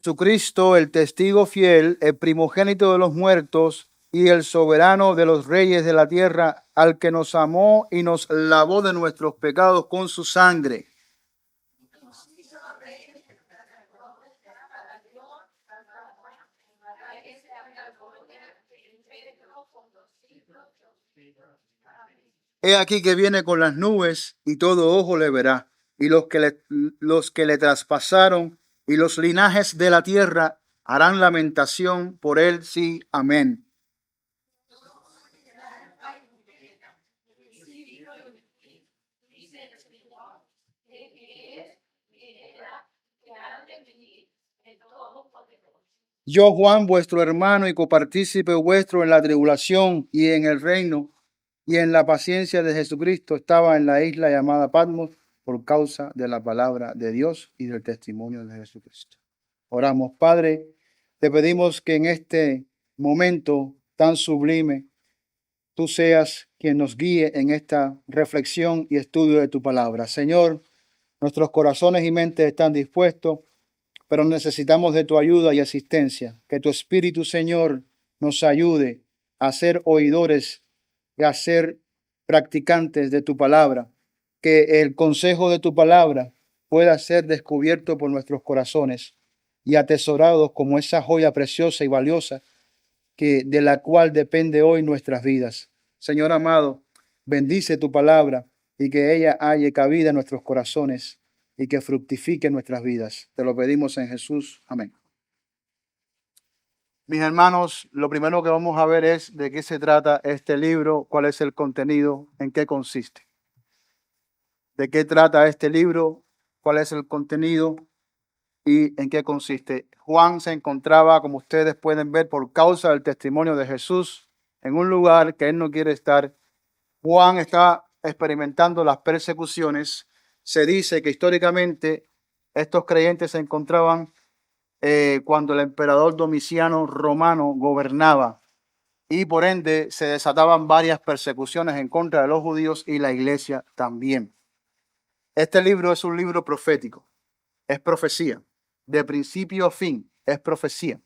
Jesucristo, el testigo fiel, el primogénito de los muertos y el soberano de los reyes de la tierra, al que nos amó y nos lavó de nuestros pecados con su sangre. He aquí que viene con las nubes y todo ojo le verá, y los que le traspasaron y los linajes de la tierra harán lamentación por él, sí, amén. Yo, Juan, vuestro hermano y copartícipe vuestro en la tribulación y en el reino y en la paciencia de Jesucristo, estaba en la isla llamada Patmos por causa de la palabra de Dios y del testimonio de Jesucristo. Oramos, Padre, te pedimos que en este momento tan sublime tú seas quien nos guíe en esta reflexión y estudio de tu palabra. Señor, nuestros corazones y mentes están dispuestos, pero necesitamos de tu ayuda y asistencia. Que tu Espíritu, Señor, nos ayude a ser oidores y a ser practicantes de tu palabra. Que el consejo de tu palabra pueda ser descubierto por nuestros corazones y atesorados como esa joya preciosa y valiosa de la cual depende hoy nuestras vidas. Señor amado, bendice tu palabra y que ella halle cabida en nuestros corazones y que fructifique nuestras vidas. Te lo pedimos en Jesús. Amén. Mis hermanos, lo primero que vamos a ver es de qué se trata este libro, cuál es el contenido, en qué consiste. ¿De qué trata este libro? ¿Cuál es el contenido? ¿Y en qué consiste? Juan se encontraba, como ustedes pueden ver, por causa del testimonio de Jesús, en un lugar que él no quiere estar. Juan está experimentando las persecuciones. Se dice que históricamente estos creyentes se encontraban cuando el emperador Domiciano Romano gobernaba y por ende se desataban varias persecuciones en contra de los judíos y la iglesia también. Este libro es un libro profético, es profecía. De principio a fin, es profecía.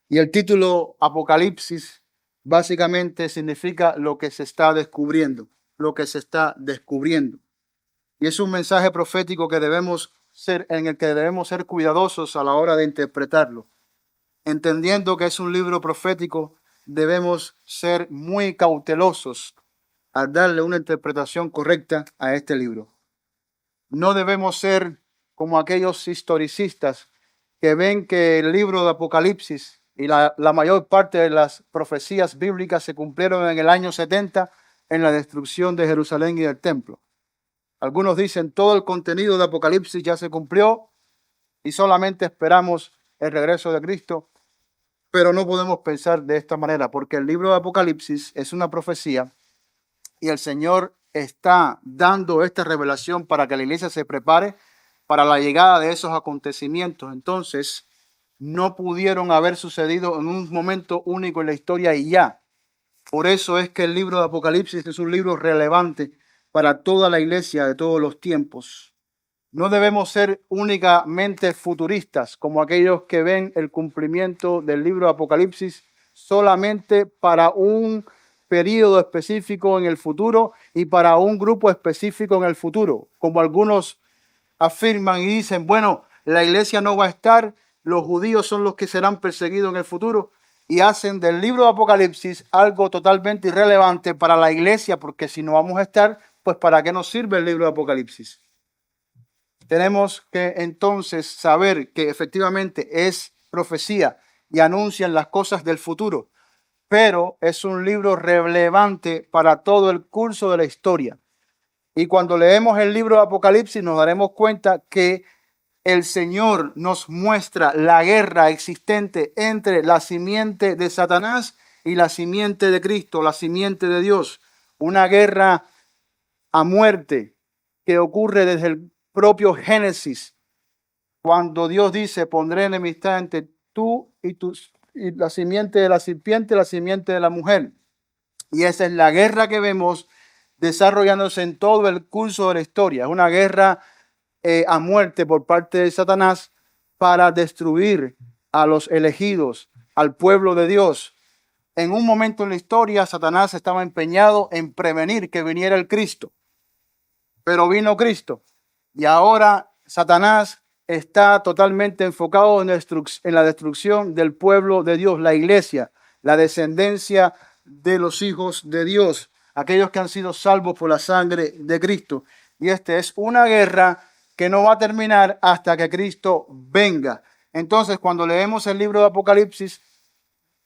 Y el título Apocalipsis básicamente significa lo que se está descubriendo, lo que se está descubriendo. Y es un mensaje profético que en el que debemos ser cuidadosos a la hora de interpretarlo. Entendiendo que es un libro profético, debemos ser muy cautelosos al darle una interpretación correcta a este libro. No debemos ser como aquellos historicistas que ven que el libro de Apocalipsis y la mayor parte de las profecías bíblicas se cumplieron en el año 70 en la destrucción de Jerusalén y del templo. Algunos dicen todo el contenido de Apocalipsis ya se cumplió y solamente esperamos el regreso de Cristo, pero no podemos pensar de esta manera porque el libro de Apocalipsis es una profecía y el Señor está dando esta revelación para que la iglesia se prepare para la llegada de esos acontecimientos. Entonces, no pudieron haber sucedido en un momento único en la historia y ya. Por eso es que el libro de Apocalipsis es un libro relevante para toda la iglesia de todos los tiempos. No debemos ser únicamente futuristas, como aquellos que ven el cumplimiento del libro de Apocalipsis solamente para un periodo específico en el futuro y para un grupo específico en el futuro, como algunos afirman y dicen, bueno, la iglesia no va a estar, los judíos son los que serán perseguidos en el futuro, y hacen del libro de Apocalipsis algo totalmente irrelevante para la iglesia, porque si no vamos a estar, pues ¿para qué nos sirve el libro de Apocalipsis? Tenemos que entonces saber que efectivamente es profecía y anuncian las cosas del futuro, pero es un libro relevante para todo el curso de la historia. Y cuando leemos el libro de Apocalipsis nos daremos cuenta que el Señor nos muestra la guerra existente entre la simiente de Satanás y la simiente de Cristo, la simiente de Dios. Una guerra a muerte que ocurre desde el propio Génesis, cuando Dios dice, pondré enemistad entre tú y la simiente de la serpiente, la simiente de la mujer. Y esa es la guerra que vemos desarrollándose en todo el curso de la historia. Es una guerra a muerte por parte de Satanás para destruir a los elegidos, al pueblo de Dios. En un momento en la historia, Satanás estaba empeñado en prevenir que viniera el Cristo. Pero vino Cristo. Y ahora Satanás está totalmente enfocado en la destrucción del pueblo de Dios, la iglesia, la descendencia de los hijos de Dios, aquellos que han sido salvos por la sangre de Cristo. Y esta es una guerra que no va a terminar hasta que Cristo venga. Entonces, cuando leemos el libro de Apocalipsis,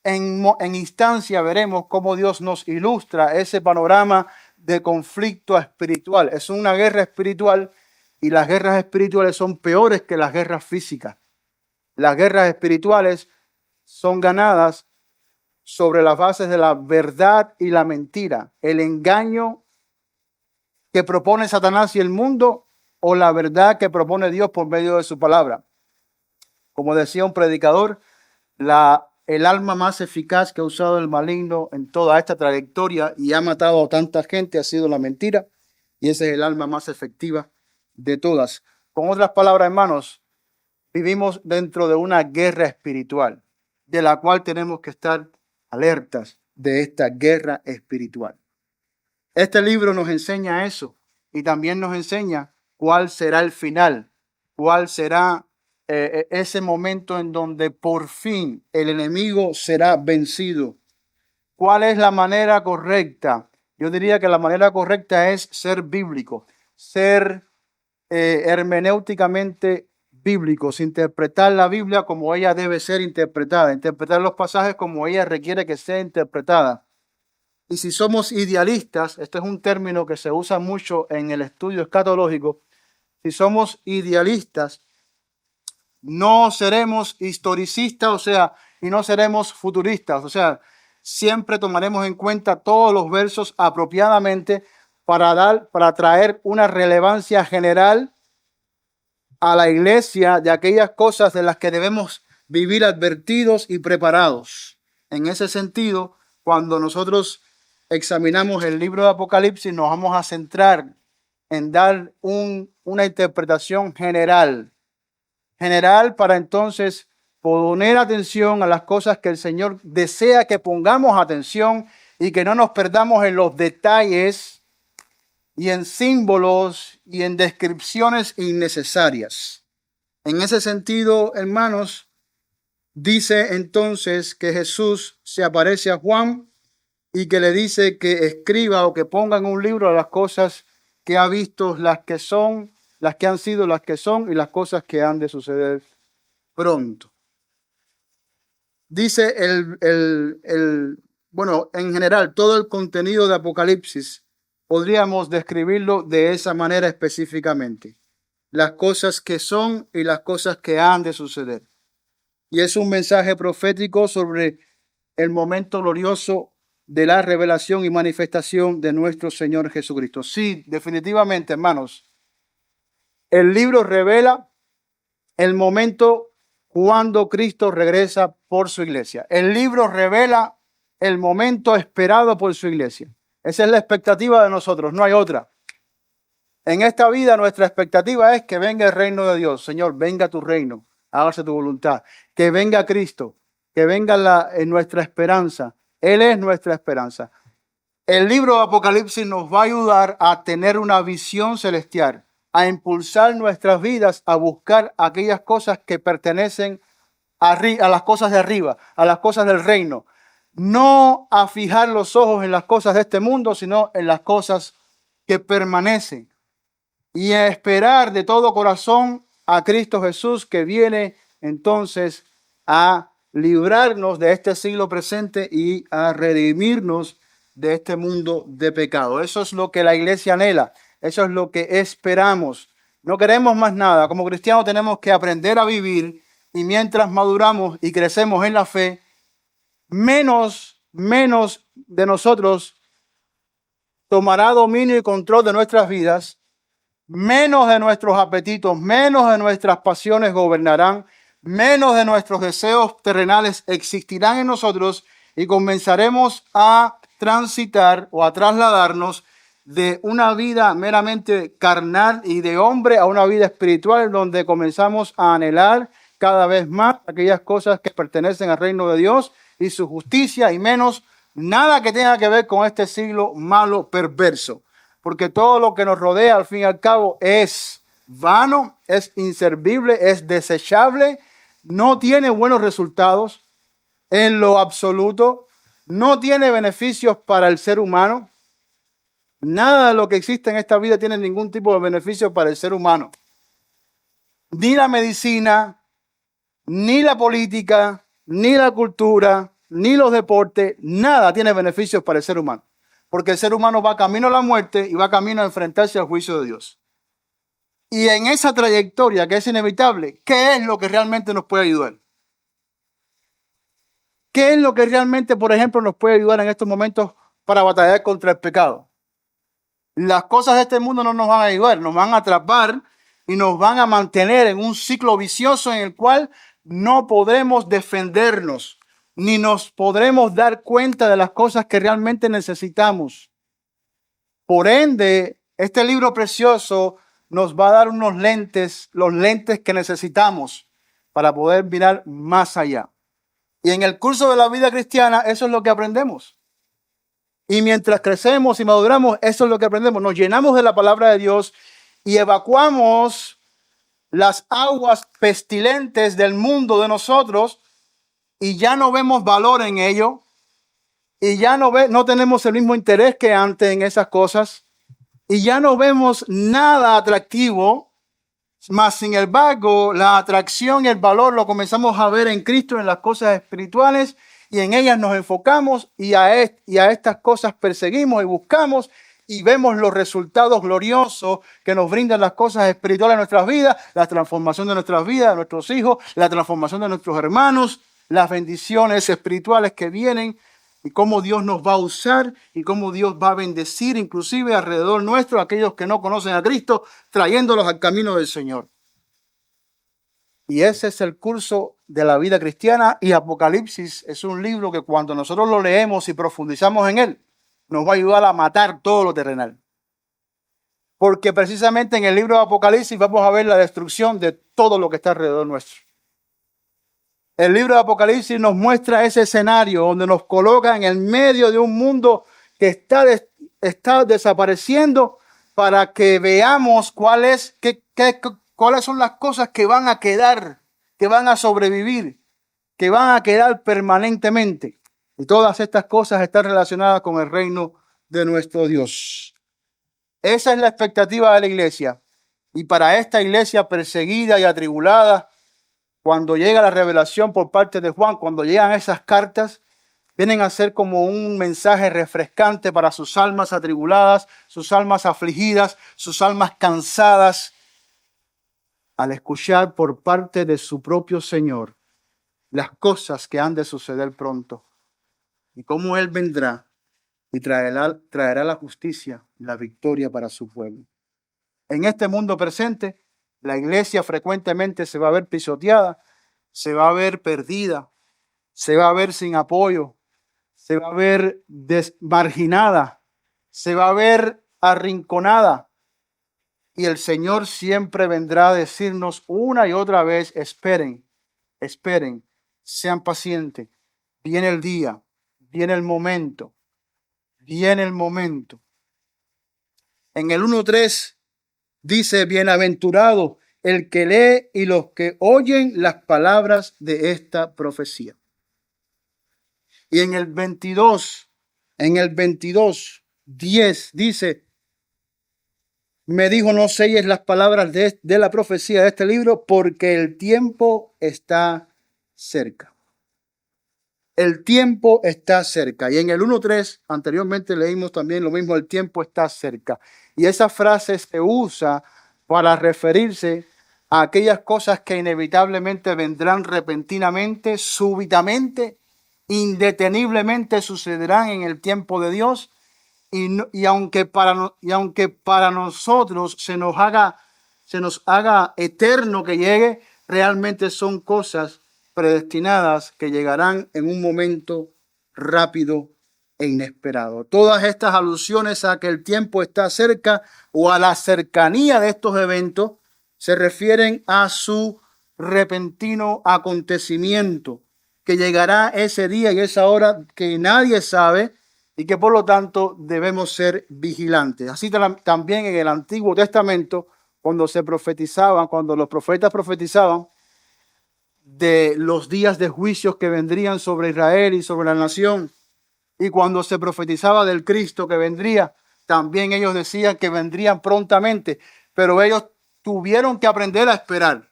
en instancia veremos cómo Dios nos ilustra ese panorama de conflicto espiritual. Es una guerra espiritual y las guerras espirituales son peores que las guerras físicas. Las guerras espirituales son ganadas sobre las bases de la verdad y la mentira, el engaño que propone Satanás y el mundo o la verdad que propone Dios por medio de su palabra. Como decía un predicador, el arma más eficaz que ha usado el maligno en toda esta trayectoria y ha matado a tanta gente ha sido la mentira, y esa es el arma más efectiva de todas. Con otras palabras, hermanos, vivimos dentro de una guerra espiritual, de la cual tenemos que estar alertas de esta guerra espiritual. Este libro nos enseña eso y también nos enseña cuál será el final, cuál será ese momento en donde por fin el enemigo será vencido. ¿Cuál es la manera correcta? Yo diría que la manera correcta es ser bíblico, ser hermenéuticamente bíblicos, interpretar la Biblia como ella debe ser interpretada, interpretar los pasajes como ella requiere que sea interpretada. Y si somos idealistas, esto es un término que se usa mucho en el estudio escatológico, si somos idealistas, no seremos historicistas, o sea, y no seremos futuristas, o sea, siempre tomaremos en cuenta todos los versos apropiadamente para traer una relevancia general a la iglesia de aquellas cosas de las que debemos vivir advertidos y preparados. En ese sentido, cuando nosotros examinamos el libro de Apocalipsis, nos vamos a centrar en dar una interpretación general para entonces poner atención a las cosas que el Señor desea que pongamos atención y que no nos perdamos en los detalles y en símbolos y en descripciones innecesarias. En ese sentido, hermanos, dice entonces que Jesús se aparece a Juan y que le dice que escriba o que ponga en un libro las cosas que ha visto, las que son, las que han sido, las que son y las cosas que han de suceder pronto. Dice bueno, en general, todo el contenido de Apocalipsis podríamos describirlo de esa manera específicamente. Las cosas que son y las cosas que han de suceder. Y es un mensaje profético sobre el momento glorioso de la revelación y manifestación de nuestro Señor Jesucristo. Sí, definitivamente, hermanos, el libro revela el momento cuando Cristo regresa por su iglesia. El libro revela el momento esperado por su iglesia. Esa es la expectativa de nosotros, no hay otra. En esta vida nuestra expectativa es que venga el reino de Dios. Señor, venga tu reino, hágase tu voluntad. Que venga Cristo, que venga nuestra esperanza. Él es nuestra esperanza. El libro de Apocalipsis nos va a ayudar a tener una visión celestial, a impulsar nuestras vidas a buscar aquellas cosas que pertenecen a las cosas de arriba, a las cosas del reino. No a fijar los ojos en las cosas de este mundo, sino en las cosas que permanecen. Y a esperar de todo corazón a Cristo Jesús, que viene entonces a librarnos de este siglo presente y a redimirnos de este mundo de pecado. Eso es lo que la iglesia anhela, eso es lo que esperamos. No queremos más nada. Como cristianos tenemos que aprender a vivir, y mientras maduramos y crecemos en la fe, menos de nosotros tomará dominio y control de nuestras vidas, menos de nuestros apetitos, menos de nuestras pasiones gobernarán, menos de nuestros deseos terrenales existirán en nosotros y comenzaremos a transitar o a trasladarnos de una vida meramente carnal y de hombre a una vida espiritual, donde comenzamos a anhelar cada vez más aquellas cosas que pertenecen al reino de Dios y su justicia, y menos nada que tenga que ver con este siglo malo, perverso. Porque todo lo que nos rodea, al fin y al cabo, es vano, es inservible, es desechable, no tiene buenos resultados en lo absoluto, no tiene beneficios para el ser humano. Nada de lo que existe en esta vida tiene ningún tipo de beneficio para el ser humano. Ni la medicina, ni la política, ni la cultura, ni los deportes, nada tiene beneficios para el ser humano. Porque el ser humano va camino a la muerte y va camino a enfrentarse al juicio de Dios. Y en esa trayectoria que es inevitable, ¿qué es lo que realmente nos puede ayudar? ¿Qué es lo que realmente, por ejemplo, nos puede ayudar en estos momentos para batallar contra el pecado? Las cosas de este mundo no nos van a ayudar, nos van a atrapar y nos van a mantener en un ciclo vicioso en el cual no podremos defendernos, ni nos podremos dar cuenta de las cosas que realmente necesitamos. Por ende, este libro precioso nos va a dar unos lentes, los lentes que necesitamos para poder mirar más allá. Y en el curso de la vida cristiana, eso es lo que aprendemos. Y mientras crecemos y maduramos, eso es lo que aprendemos. Nos llenamos de la palabra de Dios y evacuamos las aguas pestilentes del mundo de nosotros y ya no vemos valor en ello y ya no tenemos el mismo interés que antes en esas cosas y ya no vemos nada atractivo, mas sin embargo la atracción y el valor lo comenzamos a ver en Cristo, en las cosas espirituales, y en ellas nos enfocamos y a estas cosas perseguimos y buscamos y vemos los resultados gloriosos que nos brindan las cosas espirituales en nuestras vidas, la transformación de nuestras vidas, de nuestros hijos, la transformación de nuestros hermanos, las bendiciones espirituales que vienen y cómo Dios nos va a usar y cómo Dios va a bendecir inclusive alrededor nuestro a aquellos que no conocen a Cristo, trayéndolos al camino del Señor. Y ese es el curso de la vida cristiana, y Apocalipsis es un libro que cuando nosotros lo leemos y profundizamos en él, nos va a ayudar a matar todo lo terrenal. Porque precisamente en el libro de Apocalipsis vamos a ver la destrucción de todo lo que está alrededor nuestro. El libro de Apocalipsis nos muestra ese escenario donde nos coloca en el medio de un mundo que está desapareciendo, para que veamos cuáles son las cosas que van a quedar, que van a sobrevivir, que van a quedar permanentemente. Y todas estas cosas están relacionadas con el reino de nuestro Dios. Esa es la expectativa de la iglesia. Y para esta iglesia perseguida y atribulada, cuando llega la revelación por parte de Juan, cuando llegan esas cartas, vienen a ser como un mensaje refrescante para sus almas atribuladas, sus almas afligidas, sus almas cansadas, al escuchar por parte de su propio Señor las cosas que han de suceder pronto y cómo Él vendrá y traerá la justicia y la victoria para su pueblo. En este mundo presente, la iglesia frecuentemente se va a ver pisoteada, se va a ver perdida, se va a ver sin apoyo, se va a ver marginada, se va a ver arrinconada. Y el Señor siempre vendrá a decirnos una y otra vez: esperen, esperen, sean pacientes. Viene el día, viene el momento, viene el momento. En el 1:3 dice: bienaventurado el que lee y los que oyen las palabras de esta profecía. Y en el 22:10 dice: me dijo, no selles las palabras de la profecía de este libro, porque el tiempo está cerca. El tiempo está cerca. Y en el 1:3 anteriormente leímos también lo mismo: el tiempo está cerca. Y esa frase se usa para referirse a aquellas cosas que inevitablemente vendrán repentinamente, súbitamente, indeteniblemente sucederán en el tiempo de Dios. Y aunque para nosotros se nos haga eterno que llegue, realmente son cosas predestinadas que llegarán en un momento rápido e inesperado. Todas estas alusiones a que el tiempo está cerca o a la cercanía de estos eventos se refieren a su repentino acontecimiento, que llegará ese día y esa hora que nadie sabe y que por lo tanto debemos ser vigilantes. Así también en el Antiguo Testamento, cuando se profetizaban, cuando los profetas profetizaban de los días de juicios que vendrían sobre Israel y sobre la nación, y cuando se profetizaba del Cristo que vendría, también ellos decían que vendrían prontamente, pero ellos tuvieron que aprender a esperar.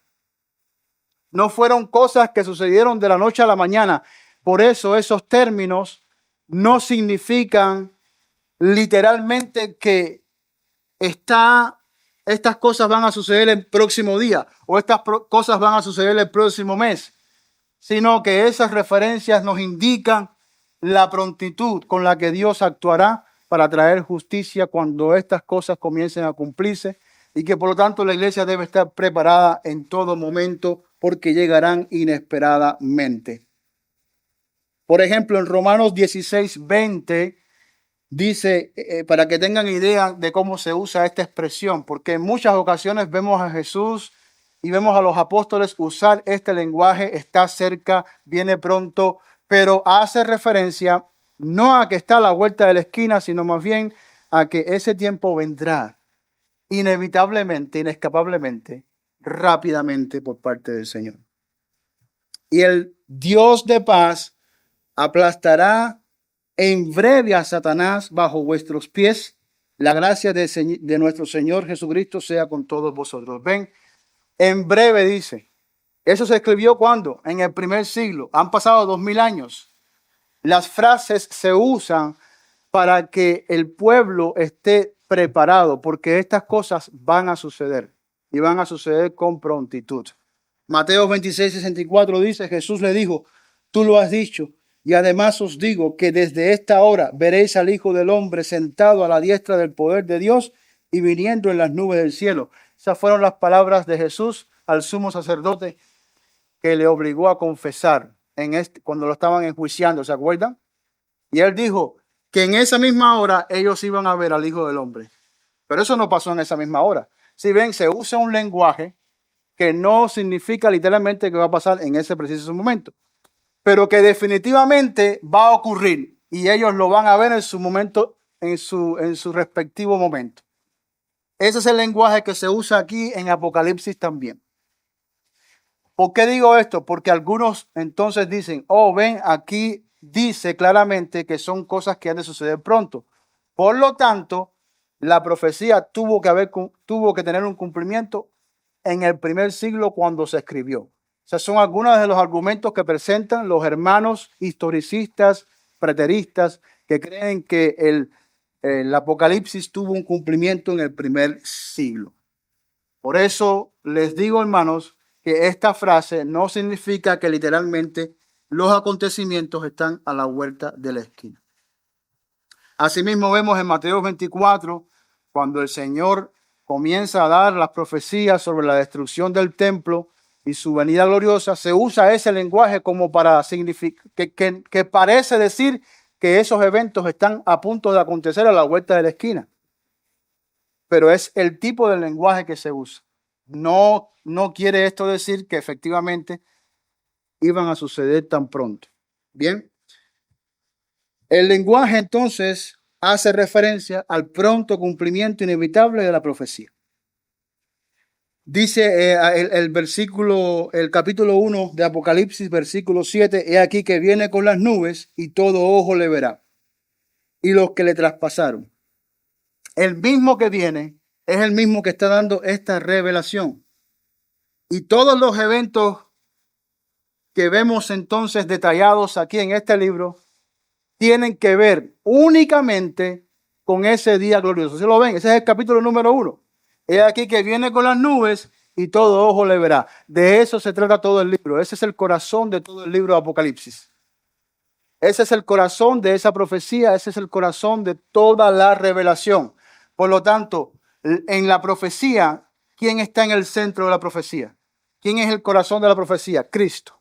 No fueron cosas que sucedieron de la noche a la mañana. Por eso esos términos no significan literalmente que estas cosas van a suceder el próximo día o estas cosas van a suceder el próximo mes, sino que esas referencias nos indican la prontitud con la que Dios actuará para traer justicia cuando estas cosas comiencen a cumplirse y que por lo tanto la iglesia debe estar preparada en todo momento porque llegarán inesperadamente. Por ejemplo, en Romanos 16:20 dice, para que tengan idea de cómo se usa esta expresión, porque en muchas ocasiones vemos a Jesús y vemos a los apóstoles usar este lenguaje, está cerca, viene pronto, pero hace referencia no a que está a la vuelta de la esquina, sino más bien a que ese tiempo vendrá inevitablemente, inescapablemente, rápidamente por parte del Señor. Y el Dios de paz aplastará en breve a Satanás bajo vuestros pies. La gracia de nuestro Señor Jesucristo sea con todos vosotros. Ven, en breve dice. Eso se escribió ¿cuándo? En el primer siglo. Han pasado 2000 años. Las frases se usan para que el pueblo esté preparado, porque estas cosas van a suceder y van a suceder con prontitud. Mateo 26:64 dice, Jesús le dijo, tú lo has dicho, y además os digo que desde esta hora veréis al Hijo del Hombre sentado a la diestra del poder de Dios y viniendo en las nubes del cielo. Esas fueron las palabras de Jesús al sumo sacerdote que le obligó a confesar cuando lo estaban enjuiciando, ¿se acuerdan? Y él dijo que en esa misma hora ellos iban a ver al Hijo del Hombre. Pero eso no pasó en esa misma hora. Si ven, se usa un lenguaje que no significa literalmente que va a pasar en ese preciso momento, pero que definitivamente va a ocurrir y ellos lo van a ver en su momento, en su respectivo momento. Ese es el lenguaje que se usa aquí en Apocalipsis también. ¿Por qué digo esto? Porque algunos entonces dicen, oh, ven, aquí dice claramente que son cosas que han de suceder pronto. Por lo tanto, la profecía tuvo que tener un cumplimiento en el primer siglo cuando se escribió. O sea, son algunos de los argumentos que presentan los hermanos historicistas, preteristas, que creen que el Apocalipsis tuvo un cumplimiento en el primer siglo. Por eso les digo, hermanos, que esta frase no significa que literalmente los acontecimientos están a la vuelta de la esquina. Asimismo vemos en Mateo 24, cuando el Señor comienza a dar las profecías sobre la destrucción del templo y su venida gloriosa, se usa ese lenguaje como para significar que parece decir que esos eventos están a punto de acontecer a la vuelta de la esquina. Pero es el tipo de lenguaje que se usa. No quiere esto decir que efectivamente iban a suceder tan pronto. Bien. El lenguaje entonces hace referencia al pronto cumplimiento inevitable de la profecía. Dice el capítulo 1 de Apocalipsis, versículo 7, he aquí que viene con las nubes y todo ojo le verá, y los que le traspasaron. El mismo que viene es el mismo que está dando esta revelación. Y todos los eventos que vemos entonces detallados aquí en este libro tienen que ver únicamente con ese día glorioso. ¿Se lo ven? Ese es el capítulo número 1. He aquí que viene con las nubes y todo ojo le verá. De eso se trata todo el libro. Ese es el corazón de todo el libro de Apocalipsis. Ese es el corazón de esa profecía. Ese es el corazón de toda la revelación. Por lo tanto, en la profecía, ¿quién está en el centro de la profecía? ¿Quién es el corazón de la profecía? Cristo.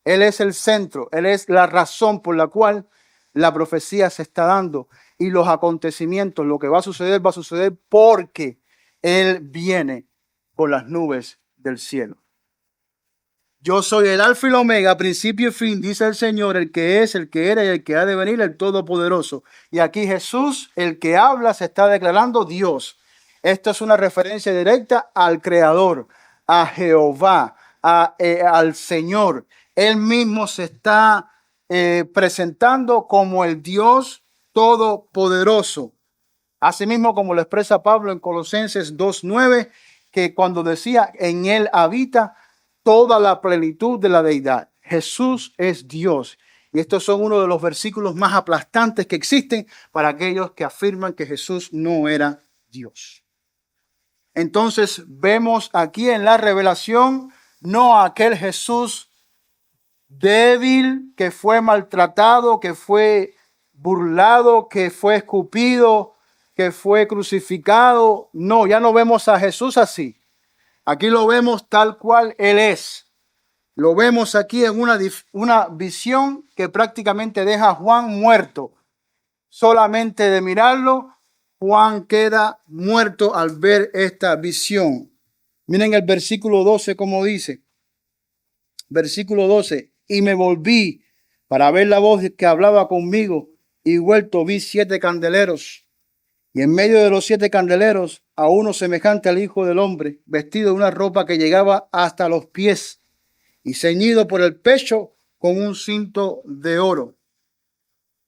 Él es el centro. Él es la razón por la cual la profecía se está dando. Y los acontecimientos, lo que va a suceder porque Él viene por las nubes del cielo. Yo soy el alfa y el omega, principio y fin, dice el Señor, el que es, el que era y el que ha de venir, el Todopoderoso. Y aquí Jesús, el que habla, se está declarando Dios. Esto es una referencia directa al Creador, a Jehová, al Señor. Él mismo se está presentando como el Dios Todopoderoso. Asimismo, como lo expresa Pablo en Colosenses 2:9, que cuando decía en él habita toda la plenitud de la deidad. Jesús es Dios. Y estos son uno de los versículos más aplastantes que existen para aquellos que afirman que Jesús no era Dios. Entonces vemos aquí en la revelación no a aquel Jesús débil que fue maltratado, que fue burlado, que fue escupido, que fue crucificado. No, ya no vemos a Jesús así. Aquí lo vemos tal cual Él es. Lo vemos aquí en una visión que prácticamente deja a Juan muerto. Solamente de mirarlo, Juan queda muerto al ver esta visión. Miren el versículo 12 como dice. Versículo 12. Y me volví para ver la voz que hablaba conmigo, y vuelto vi 7 candeleros. Y en medio de los 7 candeleros, a uno semejante al Hijo del Hombre, vestido de una ropa que llegaba hasta los pies, y ceñido por el pecho con un cinto de oro.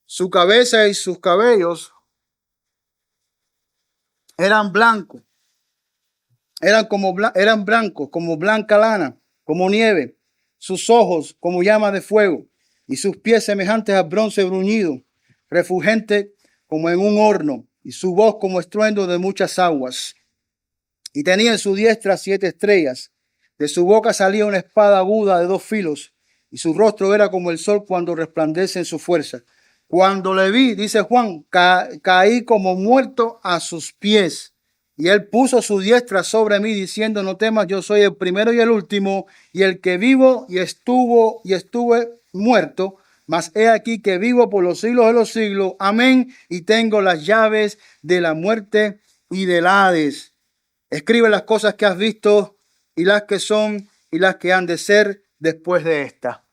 Su cabeza y sus cabellos eran blancos, eran blancos, como blanca lana, como nieve. Sus ojos como llama de fuego, y sus pies semejantes a bronce bruñido, refulgente como en un horno, y su voz como estruendo de muchas aguas. Y tenía en su diestra 7 estrellas. De su boca salía una espada aguda de 2 filos, y su rostro era como el sol cuando resplandece en su fuerza. Cuando le vi, dice Juan, caí como muerto a sus pies. Y él puso su diestra sobre mí, diciendo: no temas, yo soy el primero y el último, y el que vivo y estuve muerto, mas he aquí que vivo por los siglos de los siglos. Amén. Y tengo las llaves de la muerte y del Hades. Escribe las cosas que has visto y las que son y las que han de ser después de esta.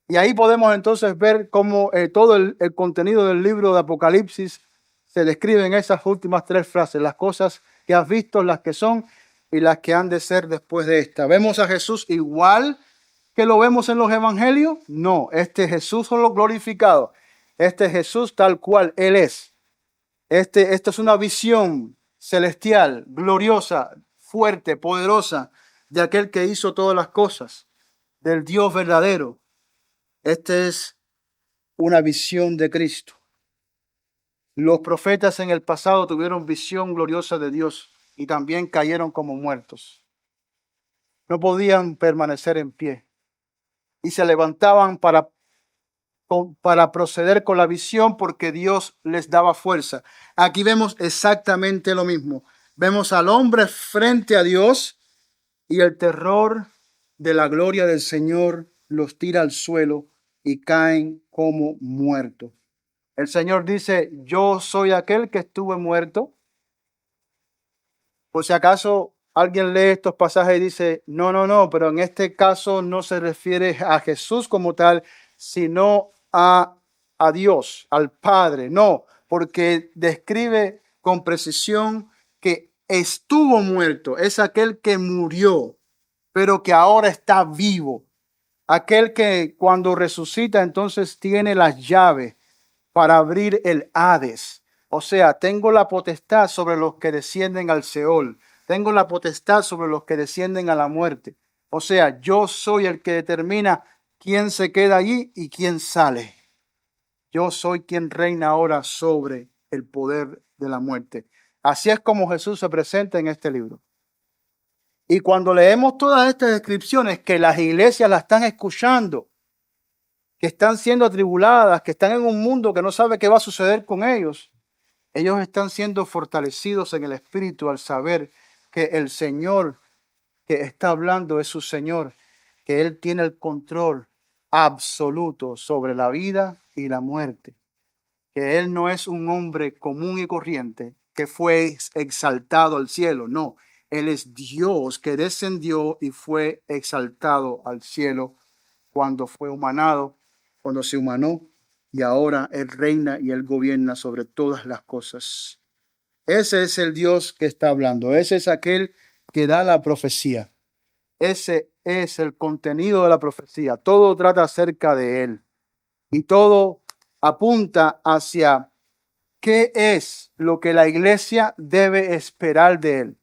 Y ahí podemos entonces ver cómo todo el contenido del libro de Apocalipsis se describe en esas últimas 3 frases: las cosas que has visto, las que son y las que han de ser después de esta. ¿Vemos a Jesús igual que lo vemos en los evangelios? No, este Jesús solo glorificado. Este Jesús tal cual Él es. Esto es una visión celestial, gloriosa, fuerte, poderosa, de aquel que hizo todas las cosas, del Dios verdadero. Esta es una visión de Cristo. Los profetas en el pasado tuvieron visión gloriosa de Dios y también cayeron como muertos. No podían permanecer en pie y se levantaban para proceder con la visión porque Dios les daba fuerza. Aquí vemos exactamente lo mismo. Vemos al hombre frente a Dios y el terror de la gloria del Señor los tira al suelo y caen como muertos. El Señor dice: yo soy aquel que estuve muerto. Por si acaso alguien lee estos pasajes y dice: no, pero en este caso no se refiere a Jesús como tal, sino a Dios, al Padre. No, porque describe con precisión que estuvo muerto. Es aquel que murió, pero que ahora está vivo. Aquel que cuando resucita entonces tiene las llaves para abrir el Hades. O sea, tengo la potestad sobre los que descienden al Seol. Tengo la potestad sobre los que descienden a la muerte. O sea, yo soy el que determina quién se queda allí y quién sale. Yo soy quien reina ahora sobre el poder de la muerte. Así es como Jesús se presenta en este libro. Y cuando leemos todas estas descripciones que las iglesias las están escuchando, que están siendo atribuladas, que están en un mundo que no sabe qué va a suceder con ellos, ellos están siendo fortalecidos en el espíritu al saber que el Señor que está hablando es su Señor, que Él tiene el control absoluto sobre la vida y la muerte, que Él no es un hombre común y corriente que fue exaltado al cielo, no, Él es Dios que descendió y fue exaltado al cielo cuando fue humanado, cuando se humanó, y ahora Él reina y Él gobierna sobre todas las cosas. Ese es el Dios que está hablando. Ese es aquel que da la profecía. Ese es el contenido de la profecía. Todo trata acerca de Él. Y todo apunta hacia qué es lo que la iglesia debe esperar de Él.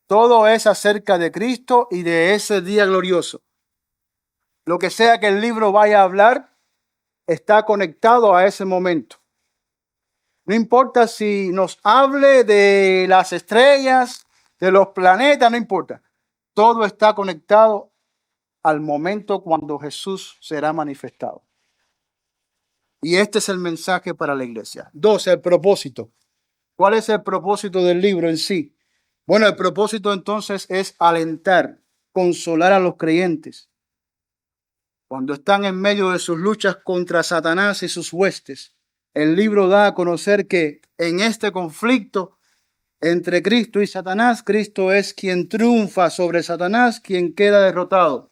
Todo es acerca de Cristo y de ese día glorioso. Lo que sea que el libro vaya a hablar está conectado a ese momento. No importa si nos hable de las estrellas, de los planetas, no importa. Todo está conectado al momento cuando Jesús será manifestado. Y este es el mensaje para la iglesia. 2, el propósito. ¿Cuál es el propósito del libro en sí? Bueno, el propósito entonces es alentar, consolar a los creyentes cuando están en medio de sus luchas contra Satanás y sus huestes. El libro da a conocer que en este conflicto entre Cristo y Satanás, Cristo es quien triunfa sobre Satanás, quien queda derrotado.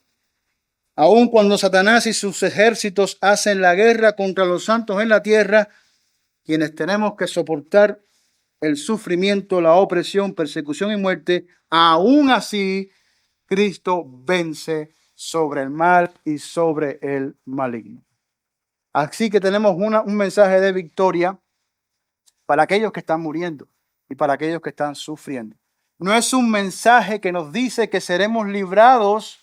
Aun cuando Satanás y sus ejércitos hacen la guerra contra los santos en la tierra, quienes tenemos que soportar el sufrimiento, la opresión, persecución y muerte, aún así Cristo vence sobre el mal y sobre el maligno. Así que tenemos un mensaje de victoria para aquellos que están muriendo y para aquellos que están sufriendo. No es un mensaje que nos dice que seremos librados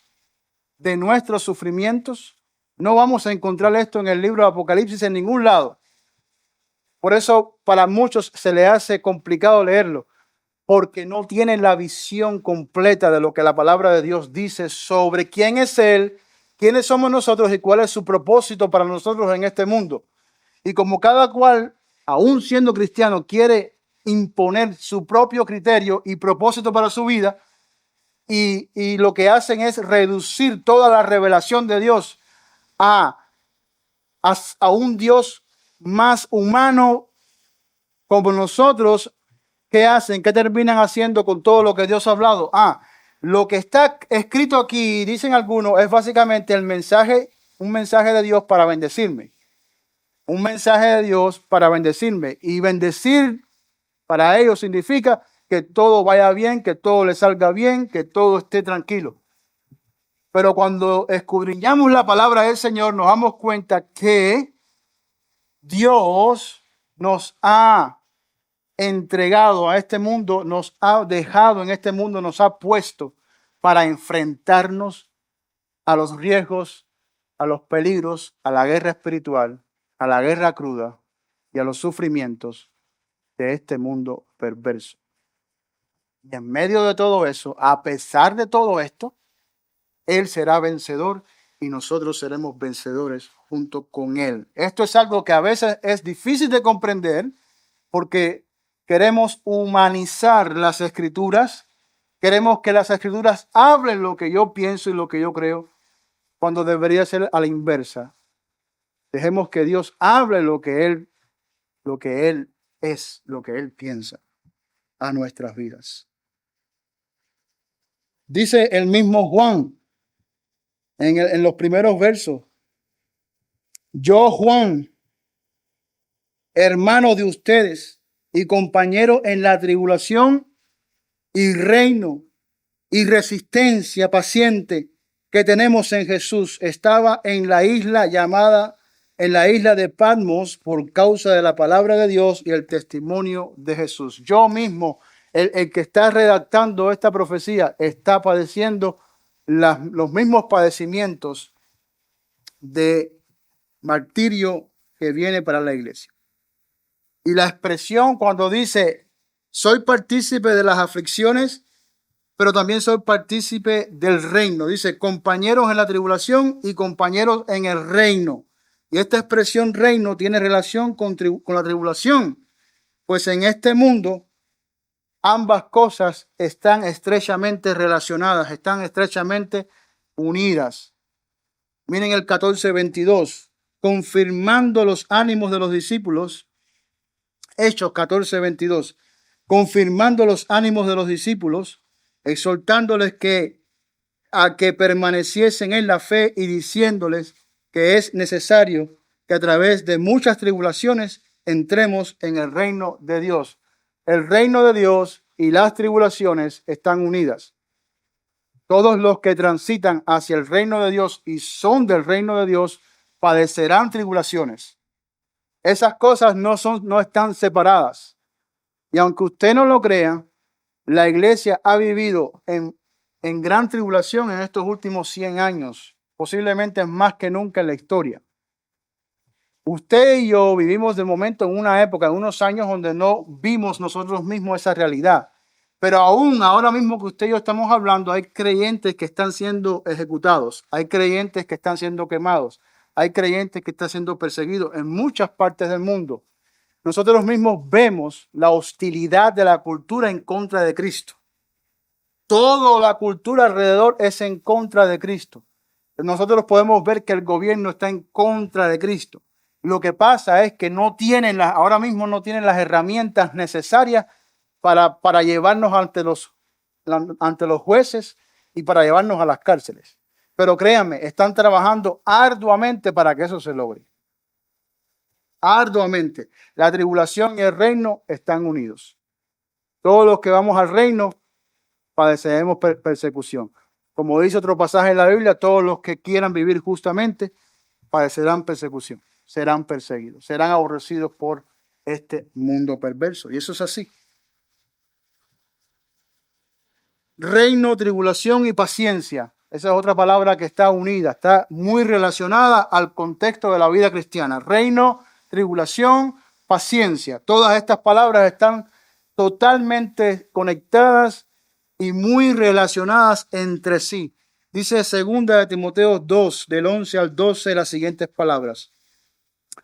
de nuestros sufrimientos. No vamos a encontrar esto en el libro de Apocalipsis en ningún lado. Por eso para muchos se le hace complicado leerlo, porque no tienen la visión completa de lo que la palabra de Dios dice sobre quién es Él, quiénes somos nosotros y cuál es su propósito para nosotros en este mundo. Y como cada cual, aún siendo cristiano, quiere imponer su propio criterio y propósito para su vida, y lo que hacen es reducir toda la revelación de Dios a un Dios más humano como nosotros. ¿Qué hacen? ¿Qué terminan haciendo con todo lo que Dios ha hablado? Lo que está escrito aquí, dicen algunos, es básicamente un mensaje de Dios para bendecirme. Un mensaje de Dios para bendecirme. Y bendecir para ellos significa que todo vaya bien, que todo le salga bien, que todo esté tranquilo. Pero cuando escudriñamos la palabra del Señor, nos damos cuenta que Dios nos ha entregado a este mundo, nos ha dejado en este mundo, nos ha puesto para enfrentarnos a los riesgos, a los peligros, a la guerra espiritual, a la guerra cruda y a los sufrimientos de este mundo perverso. Y en medio de todo eso, a pesar de todo esto, Él será vencedor y nosotros seremos vencedores junto con Él. Esto es algo que a veces es difícil de comprender porque queremos humanizar las Escrituras, queremos que las Escrituras hablen lo que yo pienso y lo que yo creo, cuando debería ser a la inversa. Dejemos que Dios hable lo que Él es, lo que Él piensa a nuestras vidas. Dice el mismo Juan en los primeros versos: yo, Juan, hermano de ustedes y compañero en la tribulación y reino y resistencia paciente que tenemos en Jesús, estaba en la isla de Patmos por causa de la palabra de Dios y el testimonio de Jesús. Yo mismo, el que está redactando esta profecía, está padeciendo los mismos padecimientos de martirio que viene para la iglesia. Y la expresión cuando dice, soy partícipe de las aflicciones, pero también soy partícipe del reino. Dice, compañeros en la tribulación y compañeros en el reino. Y esta expresión reino tiene relación con la tribulación, pues en este mundo ambas cosas están estrechamente relacionadas, están estrechamente unidas. Miren el 14:22, confirmando los ánimos de los discípulos. Hechos 14:22, confirmando los ánimos de los discípulos, exhortándoles a que permaneciesen en la fe y diciéndoles que es necesario que a través de muchas tribulaciones entremos en el reino de Dios. El reino de Dios y las tribulaciones están unidas. Todos los que transitan hacia el reino de Dios y son del reino de Dios padecerán tribulaciones. Esas cosas no están separadas. Y aunque usted no lo crea, la iglesia ha vivido en gran tribulación en estos últimos 100 años, posiblemente más que nunca en la historia. Usted y yo vivimos de momento en una época, en unos años donde no vimos nosotros mismos esa realidad. Pero aún ahora mismo que usted y yo estamos hablando, hay creyentes que están siendo ejecutados, hay creyentes que están siendo quemados, hay creyentes que están siendo perseguidos en muchas partes del mundo. Nosotros mismos vemos la hostilidad de la cultura en contra de Cristo. Toda la cultura alrededor es en contra de Cristo. Nosotros podemos ver que el gobierno está en contra de Cristo. Lo que pasa es que ahora mismo no tienen las herramientas necesarias para llevarnos ante los jueces y para llevarnos a las cárceles. Pero créanme, están trabajando arduamente para que eso se logre. Arduamente. La tribulación y el reino están unidos. Todos los que vamos al reino padeceremos persecución. Como dice otro pasaje en la Biblia, todos los que quieran vivir justamente padecerán persecución, serán perseguidos, serán aborrecidos por este mundo perverso. Y eso es así. Reino, tribulación y paciencia. Esa es otra palabra que está unida, está muy relacionada al contexto de la vida cristiana. Reino, tribulación, paciencia. Todas estas palabras están totalmente conectadas y muy relacionadas entre sí. Dice 2 Timoteo 2, del 11 al 12, las siguientes palabras.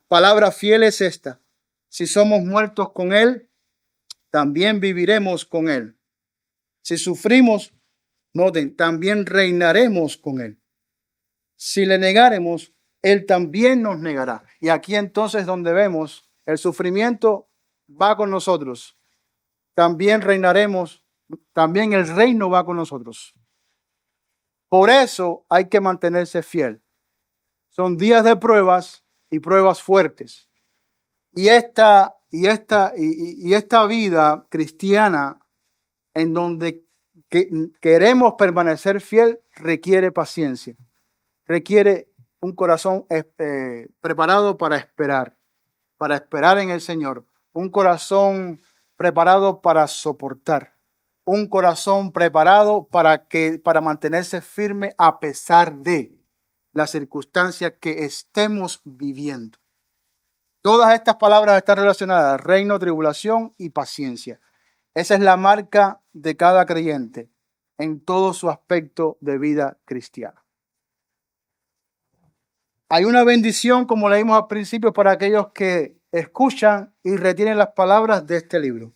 Palabra fiel es esta: si somos muertos con Él, también viviremos con Él. Si sufrimos, noten, también reinaremos con Él. Si le negaremos, Él también nos negará. Y aquí entonces donde vemos el sufrimiento va con nosotros. También reinaremos, también el reino va con nosotros. Por eso hay que mantenerse fiel. Son días de pruebas y pruebas fuertes. Y esta vida cristiana en donde queremos permanecer fiel requiere paciencia. Requiere un corazón preparado para esperar en el Señor. Un corazón preparado para soportar. Un corazón preparado para mantenerse firme a pesar de la circunstancia que estemos viviendo. Todas estas palabras están relacionadas: reino, tribulación y paciencia. Esa es la marca de cada creyente en todo su aspecto de vida cristiana. Hay una bendición, como leímos al principio, para aquellos que escuchan y retienen las palabras de este libro.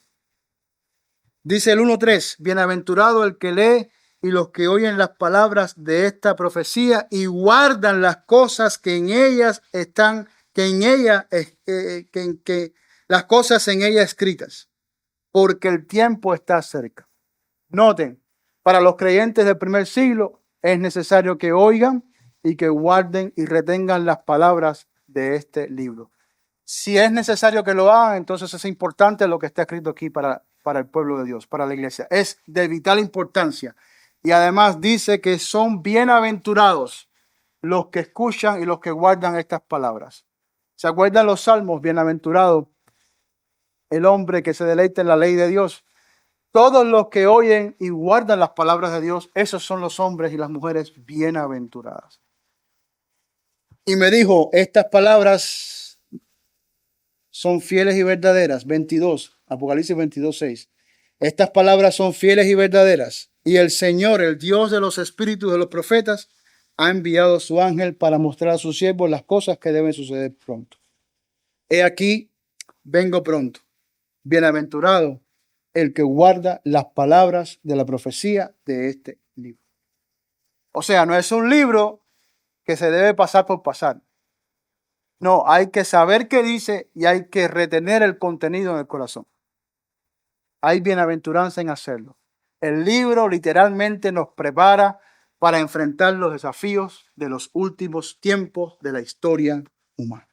Dice el 1:3, bienaventurado el que lee y los que oyen las palabras de esta profecía y guardan las cosas que en ellas están, las cosas en ella escritas, porque el tiempo está cerca. Noten, para los creyentes del primer siglo es necesario que oigan y que guarden y retengan las palabras de este libro. Si es necesario que lo hagan, entonces es importante lo que está escrito aquí para el pueblo de Dios, para la iglesia. Es de vital importancia. Y además dice que son bienaventurados los que escuchan y los que guardan estas palabras. ¿Se acuerdan los salmos? Bienaventurado el hombre que se deleita en la ley de Dios. Todos los que oyen y guardan las palabras de Dios, esos son los hombres y las mujeres bienaventuradas. Y me dijo, estas palabras son fieles y verdaderas. 22, Apocalipsis 22:6. Estas palabras son fieles y verdaderas. Y el Señor, el Dios de los espíritus de los profetas, ha enviado a su ángel para mostrar a sus siervos las cosas que deben suceder pronto. He aquí, vengo pronto. Bienaventurado el que guarda las palabras de la profecía de este libro. O sea, no es un libro que se debe pasar por pasar. No, hay que saber qué dice y hay que retener el contenido en el corazón. Hay bienaventuranza en hacerlo. El libro literalmente nos prepara para enfrentar los desafíos de los últimos tiempos de la historia humana.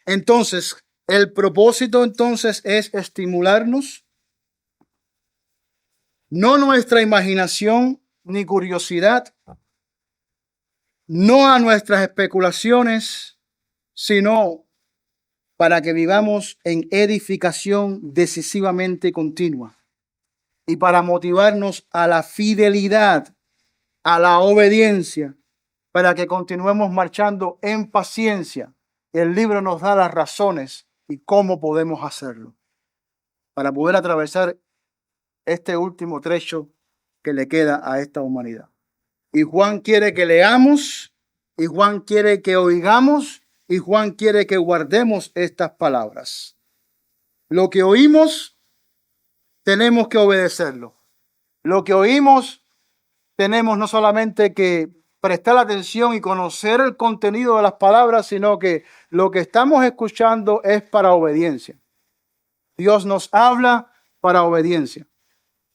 Entonces, el propósito entonces es estimularnos, no nuestra imaginación ni curiosidad, no a nuestras especulaciones, sino para que vivamos en edificación decisivamente continua y para motivarnos a la fidelidad, a la obediencia, para que continuemos marchando en paciencia. El libro nos da las razones y cómo podemos hacerlo para poder atravesar este último trecho que le queda a esta humanidad. Y Juan quiere que leamos, y Juan quiere que oigamos, y Juan quiere que guardemos estas palabras. Lo que oímos, tenemos que obedecerlo. Lo que oímos, tenemos no solamente que prestar atención y conocer el contenido de las palabras, sino que lo que estamos escuchando es para obediencia. Dios nos habla para obediencia.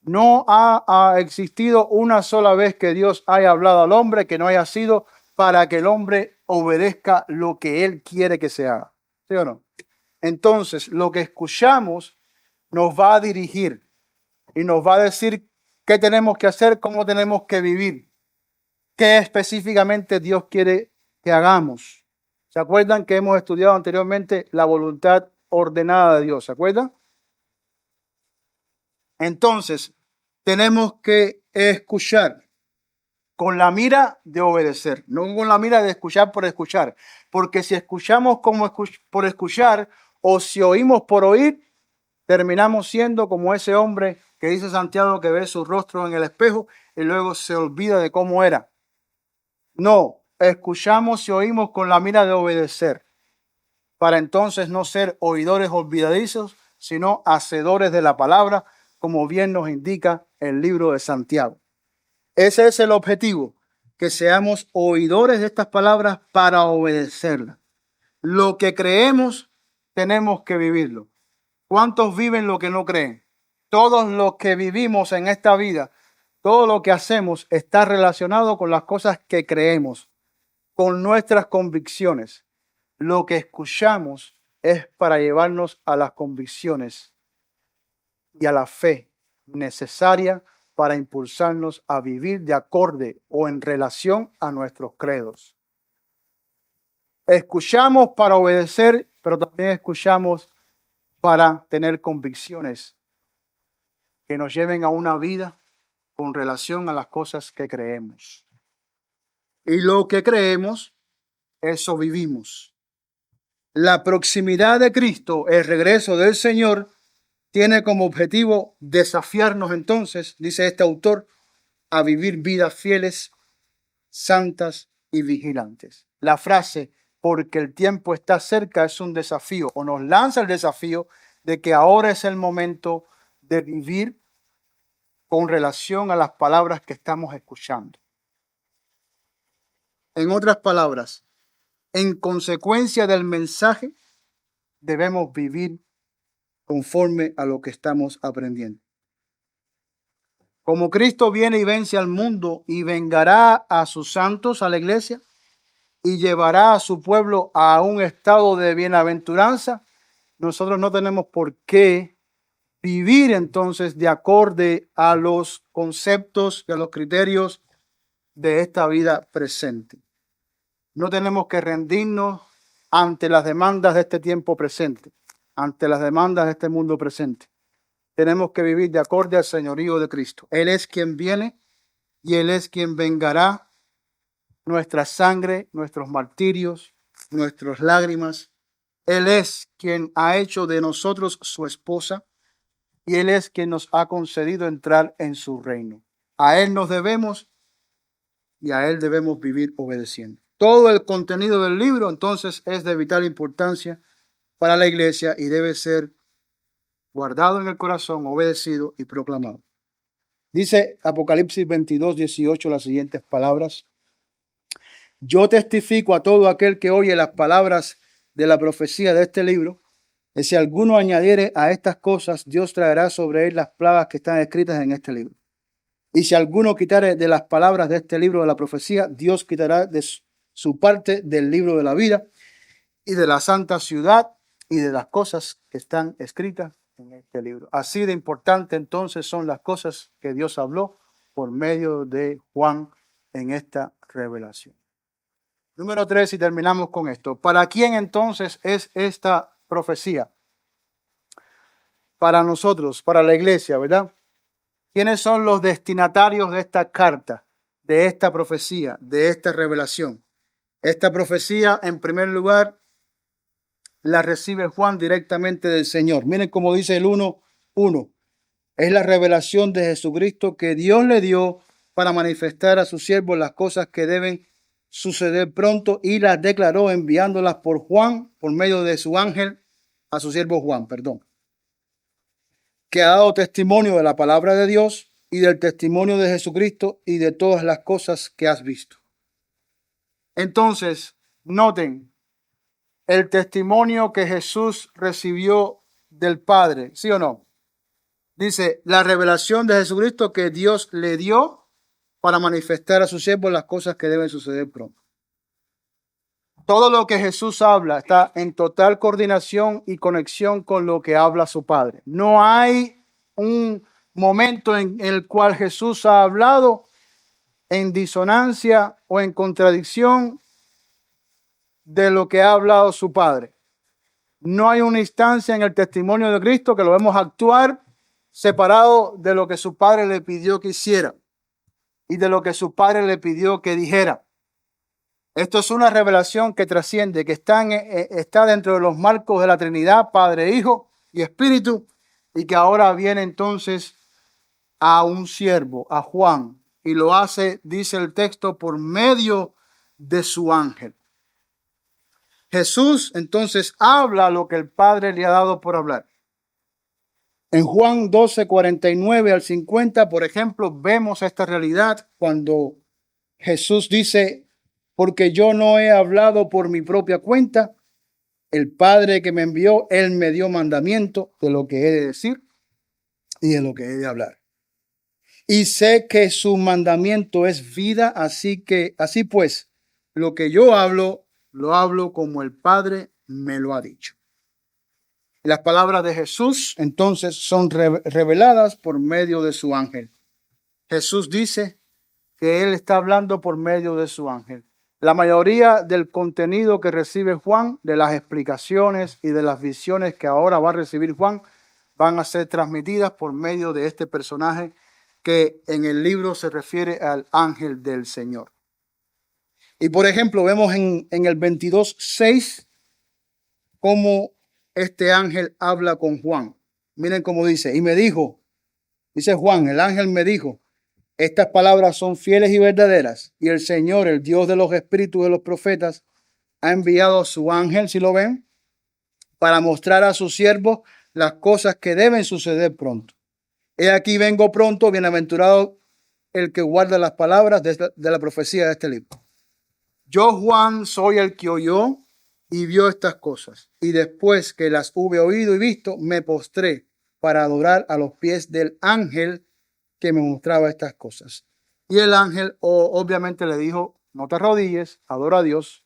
No ha existido una sola vez que Dios haya hablado al hombre que no haya sido para que el hombre obedezca lo que Él quiere que se haga. ¿Sí o no? Entonces, lo que escuchamos nos va a dirigir y nos va a decir qué tenemos que hacer, cómo tenemos que vivir, qué específicamente Dios quiere que hagamos. ¿Se acuerdan que hemos estudiado anteriormente la voluntad ordenada de Dios? ¿Se acuerdan? Entonces, tenemos que escuchar con la mira de obedecer, no con la mira de escuchar por escuchar. Porque si escuchamos por escuchar o si oímos por oír, terminamos siendo como ese hombre que dice Santiago que ve su rostro en el espejo y luego se olvida de cómo era. No, escuchamos y oímos con la mira de obedecer, para entonces no ser oidores olvidadizos, sino hacedores de la palabra, como bien nos indica el libro de Santiago. Ese es el objetivo, que seamos oidores de estas palabras para obedecerlas. Lo que creemos, tenemos que vivirlo. ¿Cuántos viven lo que no creen? Todos los que vivimos en esta vida, todo lo que hacemos está relacionado con las cosas que creemos, con nuestras convicciones. Lo que escuchamos es para llevarnos a las convicciones y a la fe necesaria para impulsarnos a vivir de acorde o en relación a nuestros credos. Escuchamos para obedecer, pero también escuchamos para tener convicciones que nos lleven a una vida con relación a las cosas que creemos. Y lo que creemos, eso vivimos. La proximidad de Cristo, el regreso del Señor, tiene como objetivo desafiarnos entonces, dice este autor, a vivir vidas fieles, santas y vigilantes. La frase, porque el tiempo está cerca, es un desafío, o nos lanza el desafío de que ahora es el momento de vivir con relación a las palabras que estamos escuchando. En otras palabras, en consecuencia del mensaje, debemos vivir conforme a lo que estamos aprendiendo. Como Cristo viene y vence al mundo y vengará a sus santos, a la iglesia, y llevará a su pueblo a un estado de bienaventuranza, nosotros no tenemos por qué vivir entonces de acorde a los conceptos y a los criterios de esta vida presente. No tenemos que rendirnos ante las demandas de este tiempo presente, ante las demandas de este mundo presente. Tenemos que vivir de acorde al señorío de Cristo. Él es quien viene y Él es quien vengará nuestra sangre, nuestros martirios, nuestras lágrimas. Él es quien ha hecho de nosotros su esposa y Él es quien nos ha concedido entrar en su reino. A Él nos debemos y a Él debemos vivir obedeciendo. Todo el contenido del libro entonces es de vital importancia para la iglesia y debe ser guardado en el corazón, obedecido y proclamado. Dice Apocalipsis 22:18 las siguientes palabras. Yo testifico a todo aquel que oye las palabras de la profecía de este libro, Y si alguno añadiere a estas cosas, Dios traerá sobre él las plagas que están escritas en este libro. Y si alguno quitare de las palabras de este libro de la profecía, Dios quitará de su parte del libro de la vida y de la santa ciudad y de las cosas que están escritas en este libro. Así de importante entonces son las cosas que Dios habló por medio de Juan en esta revelación. Número 3, y terminamos con esto. ¿Para quién entonces es esta profecía? Para nosotros, para la iglesia, ¿verdad? ¿Quiénes son los destinatarios de esta carta, de esta profecía, de esta revelación? Esta profecía, en primer lugar, la recibe Juan directamente del Señor. Miren cómo dice el 1:1. Es la revelación de Jesucristo que Dios le dio para manifestar a sus siervos las cosas que deben suceder pronto, y las declaró enviándolas por Juan, por medio de su ángel, a su siervo Juan, que ha dado testimonio de la palabra de Dios y del testimonio de Jesucristo y de todas las cosas que has visto. Entonces, noten el testimonio que Jesús recibió del Padre, ¿sí o no? Dice, la revelación de Jesucristo que Dios le dio para manifestar a sus siervos las cosas que deben suceder pronto. Todo lo que Jesús habla está en total coordinación y conexión con lo que habla su Padre. No hay un momento en el cual Jesús ha hablado en disonancia o en contradicción de lo que ha hablado su Padre. No hay una instancia en el testimonio de Cristo que lo vemos actuar separado de lo que su Padre le pidió que hiciera y de lo que su Padre le pidió que dijera. Esto es una revelación que trasciende, que está dentro de los marcos de la Trinidad, Padre, Hijo y Espíritu, y que ahora viene entonces a un siervo, a Juan, y lo hace, dice el texto, por medio de su ángel. Jesús entonces habla lo que el Padre le ha dado por hablar. En Juan 12:49-50, por ejemplo, vemos esta realidad cuando Jesús dice, porque yo no he hablado por mi propia cuenta, el Padre que me envió, Él me dio mandamiento de lo que he de decir y de lo que he de hablar. Y sé que su mandamiento es vida, así pues, lo que yo hablo, lo hablo como el Padre me lo ha dicho. Las palabras de Jesús entonces son reveladas por medio de su ángel. Jesús dice que Él está hablando por medio de su ángel. La mayoría del contenido que recibe Juan, de las explicaciones y de las visiones que ahora va a recibir Juan, van a ser transmitidas por medio de este personaje que en el libro se refiere al ángel del Señor. Y por ejemplo, vemos en el 22:6 cómo este ángel habla con Juan. Miren cómo dice, y me dijo, dice Juan, el ángel me dijo, estas palabras son fieles y verdaderas, y el Señor, el Dios de los espíritus de los profetas, ha enviado a su ángel, si lo ven, para mostrar a sus siervos las cosas que deben suceder pronto. He aquí vengo pronto, bienaventurado el que guarda las palabras de la profecía de este libro. Yo, Juan, soy el que oyó y vio estas cosas, y después que las hube oído y visto, me postré para adorar a los pies del ángel que me mostraba estas cosas. Y el ángel obviamente le dijo, no te arrodilles, adora a Dios,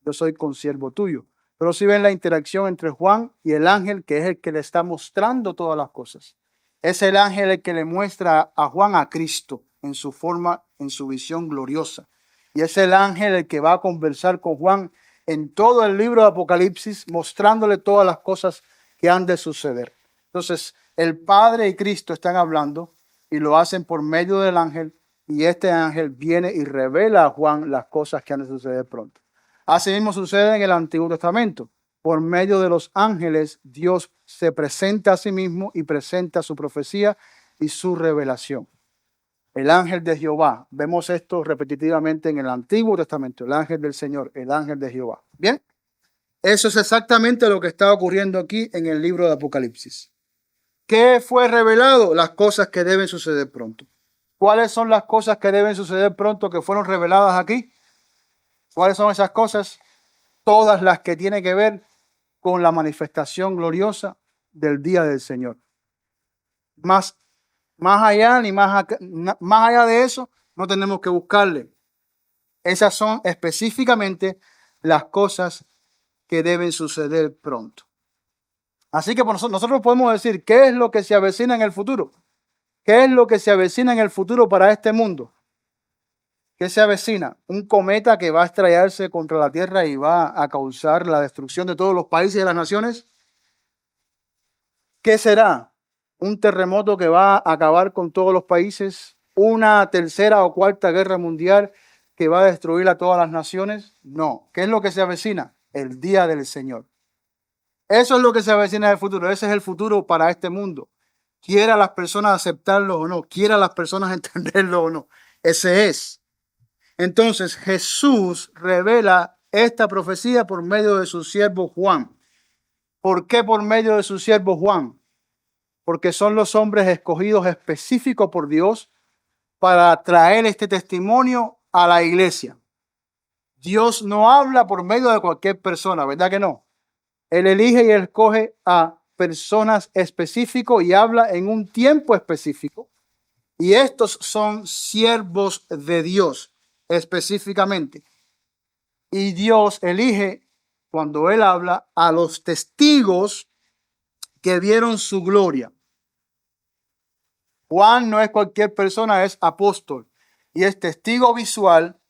yo soy consiervo tuyo. Pero si ven la interacción entre Juan y el ángel, que es el que le está mostrando todas las cosas. Es el ángel el que le muestra a Juan a Cristo en su forma, en su visión gloriosa. Y es el ángel el que va a conversar con Juan en todo el libro de Apocalipsis, mostrándole todas las cosas que han de suceder. Entonces, el Padre y Cristo están hablando y lo hacen por medio del ángel, y este ángel viene y revela a Juan las cosas que han de suceder pronto. Así mismo sucede en el Antiguo Testamento. Por medio de los ángeles, Dios se presenta a sí mismo y presenta su profecía y su revelación. El ángel de Jehová. Vemos esto repetitivamente en el Antiguo Testamento. El ángel del Señor, el ángel de Jehová. Bien, eso es exactamente lo que está ocurriendo aquí en el libro de Apocalipsis. ¿Qué fue revelado? Las cosas que deben suceder pronto. ¿Cuáles son las cosas que deben suceder pronto que fueron reveladas aquí? ¿Cuáles son esas cosas? Todas las que tienen que ver con la manifestación gloriosa del día del Señor. Más allá, más allá de eso, no tenemos que buscarle. Esas son específicamente las cosas que deben suceder pronto. Así que nosotros podemos decir, ¿qué es lo que se avecina en el futuro? ¿Qué es lo que se avecina en el futuro para este mundo? ¿Qué se avecina? Un cometa que va a estrellarse contra la Tierra y va a causar la destrucción de todos los países y de las naciones. ¿Qué será? Un terremoto que va a acabar con todos los países. Una tercera o cuarta guerra mundial que va a destruir a todas las naciones. No. ¿Qué es lo que se avecina? El día del Señor. Eso es lo que se avecina en el futuro. Ese es el futuro para este mundo. Quiera las personas aceptarlo o no. Quiera las personas entenderlo o no. Ese es. Entonces Jesús revela esta profecía por medio de su siervo Juan. ¿Por qué por medio de su siervo Juan? Porque son los hombres escogidos específicos por Dios para traer este testimonio a la iglesia. Dios no habla por medio de cualquier persona, ¿verdad que no? Él elige y escoge a personas específicas y habla en un tiempo específico. Y estos son siervos de Dios específicamente. Y Dios elige, cuando Él habla, a los testigos que vieron su gloria. Juan no es cualquier persona, es apóstol y es testigo visual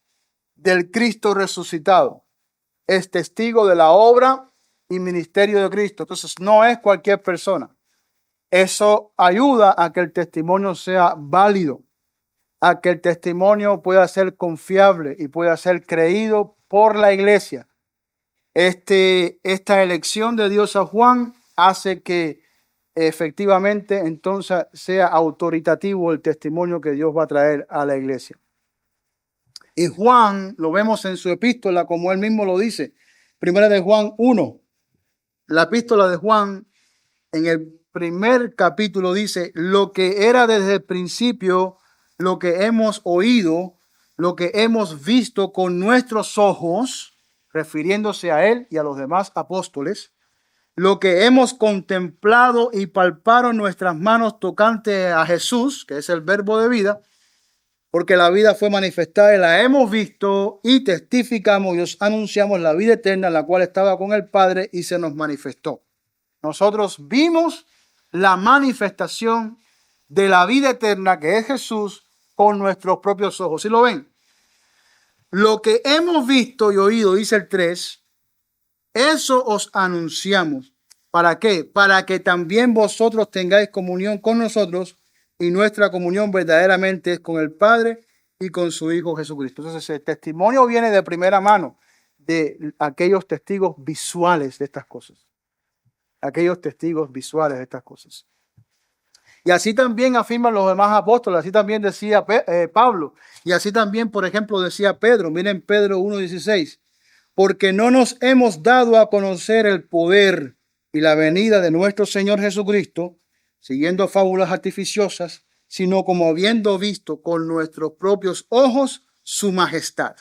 del Cristo resucitado. Es testigo de la obra y ministerio de Cristo. Entonces no es cualquier persona. Eso ayuda a que el testimonio sea válido, a que el testimonio pueda ser confiable y pueda ser creído por la iglesia. Esta elección de Dios a Juan hace que efectivamente entonces sea autoritativo el testimonio que Dios va a traer a la iglesia. Y Juan, lo vemos en su epístola, como él mismo lo dice, primera de Juan 1. La epístola de Juan, en el primer capítulo dice, lo que era desde el principio, lo que hemos oído, lo que hemos visto con nuestros ojos, refiriéndose a él y a los demás apóstoles, lo que hemos contemplado y palparon nuestras manos tocante a Jesús, que es el verbo de vida, porque la vida fue manifestada y la hemos visto y testificamos y os anunciamos la vida eterna, la cual estaba con el Padre y se nos manifestó. Nosotros vimos la manifestación de la vida eterna, que es Jesús, con nuestros propios ojos. ¿Sí lo ven? Lo que hemos visto y oído, dice el 3, eso os anunciamos. ¿Para qué? Para que también vosotros tengáis comunión con nosotros, y nuestra comunión verdaderamente es con el Padre y con su Hijo Jesucristo. Entonces el testimonio viene de primera mano de aquellos testigos visuales de estas cosas. Aquellos testigos visuales de estas cosas. Y así también afirman los demás apóstoles, así también decía Pablo, y así también, por ejemplo, decía Pedro. Miren Pedro 1:16, porque no nos hemos dado a conocer el poder y la venida de nuestro Señor Jesucristo, siguiendo fábulas artificiosas, sino como habiendo visto con nuestros propios ojos su majestad.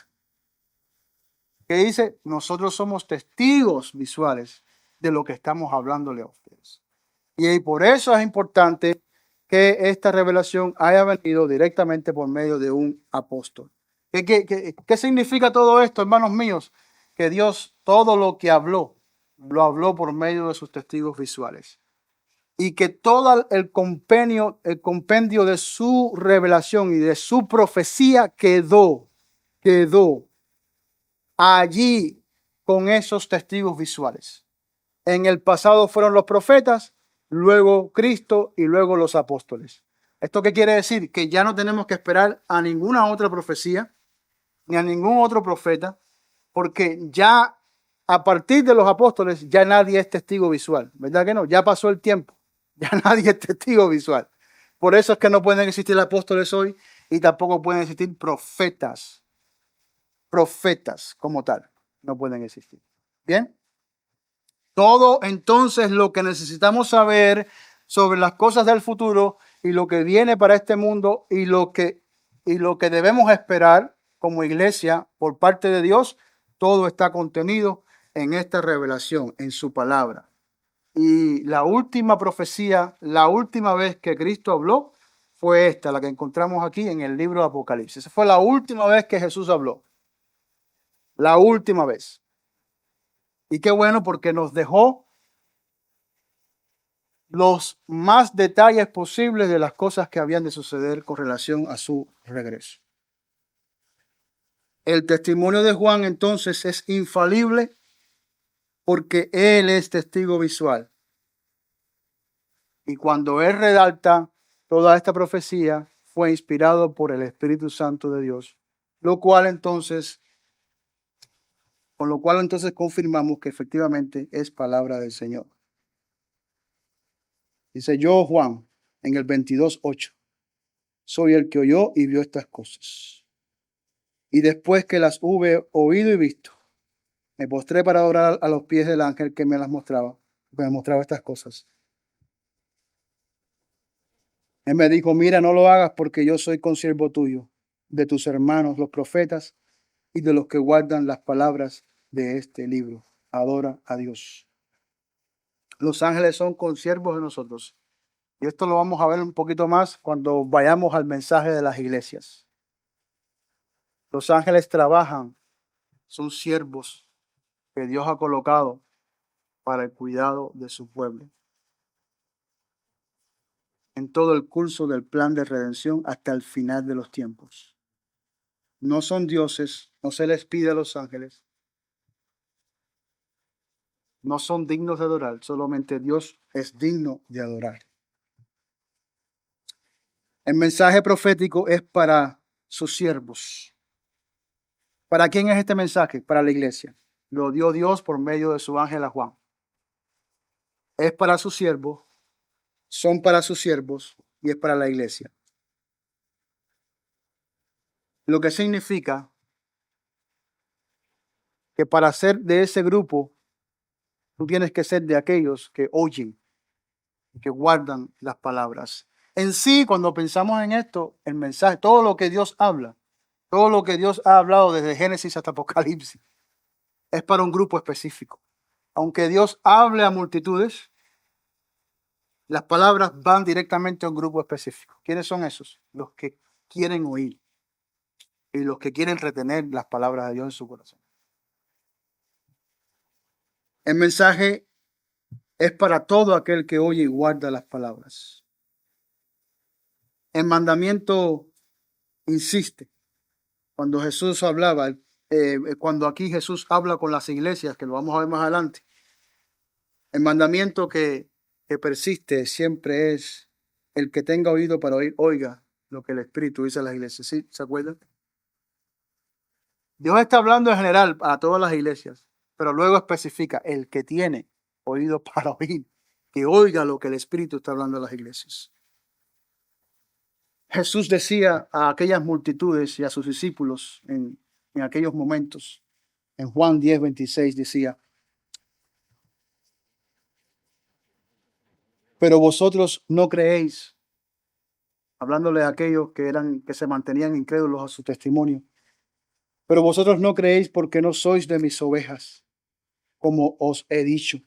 Que dice, nosotros somos testigos visuales de lo que estamos hablándole a ustedes. Y por eso es importante que esta revelación haya venido directamente por medio de un apóstol. ¿Qué significa todo esto, hermanos míos? Que Dios todo lo que habló, lo habló por medio de sus testigos visuales. Y que todo el compendio de su revelación y de su profecía quedó allí con esos testigos visuales. En el pasado fueron los profetas, luego Cristo y luego los apóstoles. ¿Esto qué quiere decir? Que ya no tenemos que esperar a ninguna otra profecía, ni a ningún otro profeta, porque ya a partir de los apóstoles ya nadie es testigo visual, ¿verdad que no? Ya pasó el tiempo, ya nadie es testigo visual. Por eso es que no pueden existir apóstoles hoy y tampoco pueden existir profetas. Profetas como tal, no pueden existir. ¿Bien? Todo entonces lo que necesitamos saber sobre las cosas del futuro y lo que viene para este mundo y lo que debemos esperar como iglesia por parte de Dios, todo está contenido en esta revelación, en su palabra. Y la última profecía, la última vez que Cristo habló, fue esta, la que encontramos aquí en el libro de Apocalipsis. Esa fue la última vez que Jesús habló. La última vez. Y qué bueno porque nos dejó los más detalles posibles de las cosas que habían de suceder con relación a su regreso. El testimonio de Juan entonces es infalible porque él es testigo visual. Y cuando él redacta toda esta profecía, fue inspirado por el Espíritu Santo de Dios, con lo cual entonces confirmamos que efectivamente es palabra del Señor. Dice yo, Juan, en el 22:8, soy el que oyó y vio estas cosas. Y después que las hube oído y visto, me postré para orar a los pies del ángel que me mostraba estas cosas. Él me dijo, mira, no lo hagas porque yo soy consiervo tuyo, de tus hermanos, los profetas, y de los que guardan las palabras de este libro. Adora a Dios. Los ángeles son consiervos de nosotros. Y esto lo vamos a ver un poquito más cuando vayamos al mensaje de las iglesias. Los ángeles trabajan, son siervos que Dios ha colocado para el cuidado de su pueblo. En todo el curso del plan de redención hasta el final de los tiempos. No son dioses, no se les pide a los ángeles. No son dignos de adorar, solamente Dios es digno de adorar. El mensaje profético es para sus siervos. ¿Para quién es este mensaje? Para la iglesia. Lo dio Dios por medio de su ángel a Juan. Es para sus siervos, son para sus siervos y es para la iglesia. Lo que significa que para ser de ese grupo, tú tienes que ser de aquellos que oyen y que guardan las palabras. En sí, cuando pensamos en esto, el mensaje, todo lo que Dios habla, todo lo que Dios ha hablado desde Génesis hasta Apocalipsis, es para un grupo específico. Aunque Dios hable a multitudes, las palabras van directamente a un grupo específico. ¿Quiénes son esos? Los que quieren oír y los que quieren retener las palabras de Dios en su corazón. El mensaje es para todo aquel que oye y guarda las palabras. El mandamiento insiste. Cuando Jesús hablaba, cuando aquí Jesús habla con las iglesias, que lo vamos a ver más adelante, el mandamiento que persiste siempre es el que tenga oído para oír, oiga lo que el Espíritu dice a las iglesias. ¿Sí? ¿Se acuerdan? Dios está hablando en general a todas las iglesias, pero luego especifica el que tiene oído para oír, que oiga lo que el Espíritu está hablando a las iglesias. Jesús decía a aquellas multitudes y a sus discípulos en aquellos momentos, en Juan 10:26 decía, pero vosotros no creéis, hablándole a aquellos que se mantenían incrédulos a su testimonio, pero vosotros no creéis porque no sois de mis ovejas, como os he dicho.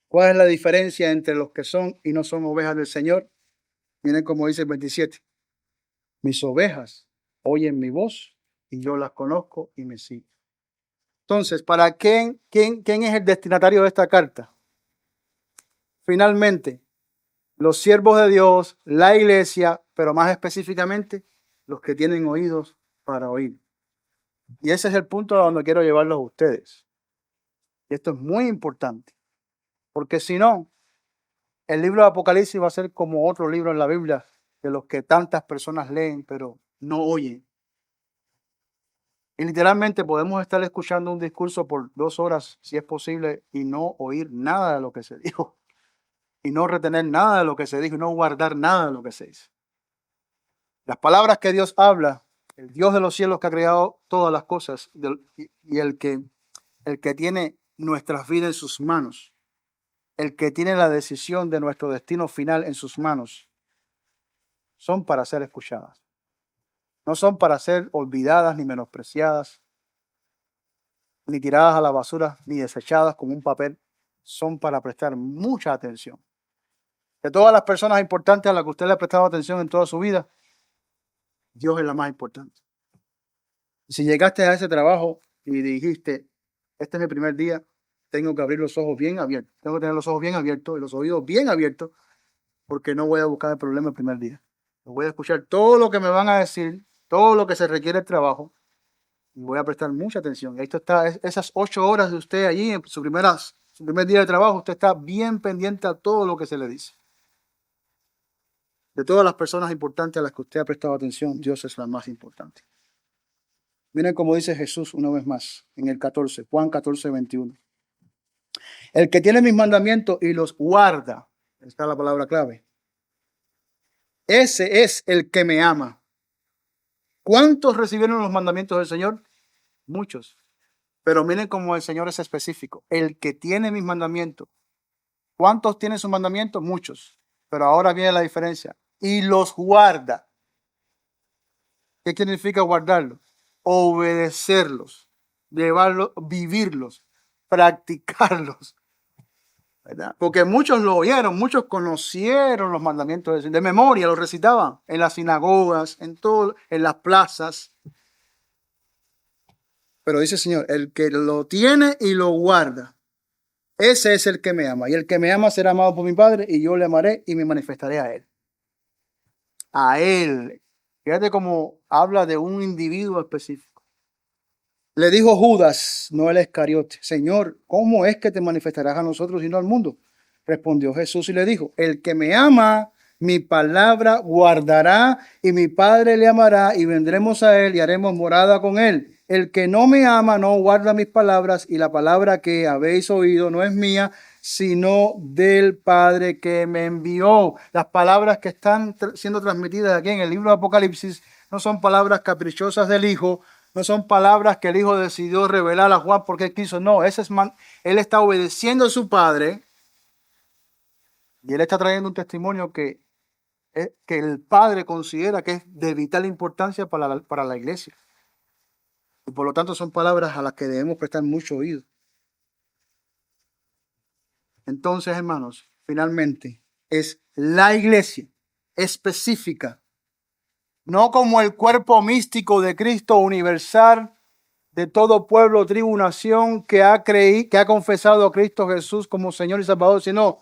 ¿Cuál es la diferencia entre los que son y no son ovejas del Señor? Miren como dice el 27. Mis ovejas oyen mi voz y yo las conozco y me siguen. Entonces, ¿para quién es el destinatario de esta carta? Finalmente, los siervos de Dios, la iglesia, pero más específicamente, los que tienen oídos para oír. Y ese es el punto a donde quiero llevarlos a ustedes. Y esto es muy importante, porque si no, el libro de Apocalipsis va a ser como otro libro en la Biblia, de los que tantas personas leen, pero no oyen. Y literalmente podemos estar escuchando un discurso por 2 horas, si es posible, y no oír nada de lo que se dijo. Y no retener nada de lo que se dijo, y no guardar nada de lo que se dice. Las palabras que Dios habla, el Dios de los cielos que ha creado todas las cosas, y el que tiene nuestras vidas en sus manos, el que tiene la decisión de nuestro destino final en sus manos, son para ser escuchadas. No son para ser olvidadas ni menospreciadas. ni tiradas a la basura, ni desechadas como un papel. Son para prestar mucha atención. De todas las personas importantes a las que usted le ha prestado atención en toda su vida, Dios es la más importante. Si llegaste a ese trabajo y dijiste, este es mi primer día, tengo que abrir los ojos bien abiertos, tengo que tener los ojos bien abiertos y los oídos bien abiertos, porque no voy a buscar el problema el primer día. Voy a escuchar todo lo que me van a decir, todo lo que se requiere el trabajo, y voy a prestar mucha atención. Y esto está, esas 8 horas de usted allí, en su primer día de trabajo, usted está bien pendiente a todo lo que se le dice. De todas las personas importantes a las que usted ha prestado atención, Dios es la más importante. Miren cómo dice Jesús una vez más en el 14, Juan 14, 21. El que tiene mis mandamientos y los guarda, está la palabra clave. Ese es el que me ama. ¿Cuántos recibieron los mandamientos del Señor? Muchos. Pero miren cómo el Señor es específico. El que tiene mis mandamientos. ¿Cuántos tienen sus mandamientos? Muchos. Pero ahora viene la diferencia. Y los guarda. ¿Qué significa guardarlos? Obedecerlos, llevarlos, vivirlos, practicarlos, ¿verdad? Porque muchos lo oyeron, muchos conocieron los mandamientos de memoria, los recitaban en las sinagogas, en las plazas. Pero dice el Señor, el que lo tiene y lo guarda, ese es el que me ama. Y el que me ama será amado por mi Padre, y yo le amaré y me manifestaré a él. A él. Fíjate cómo habla de un individuo específico. Le dijo Judas, no el Iscariote, Señor, ¿cómo es que te manifestarás a nosotros y no al mundo? Respondió Jesús y le dijo, el que me ama, mi palabra guardará, y mi Padre le amará, y vendremos a él y haremos morada con él. El que no me ama no guarda mis palabras, y la palabra que habéis oído no es mía, sino del Padre que me envió. Las palabras que están siendo transmitidas aquí en el libro de Apocalipsis no son palabras caprichosas del Hijo, no son palabras que el Hijo decidió revelar a Juan porque quiso. No, él está obedeciendo a su Padre y él está trayendo un testimonio que el Padre considera que es de vital importancia para la iglesia. Y por lo tanto son palabras a las que debemos prestar mucho oído. Entonces, hermanos, finalmente es la iglesia específica, no como el cuerpo místico de Cristo universal, de todo pueblo, tribu, nación que ha confesado a Cristo Jesús como Señor y Salvador, sino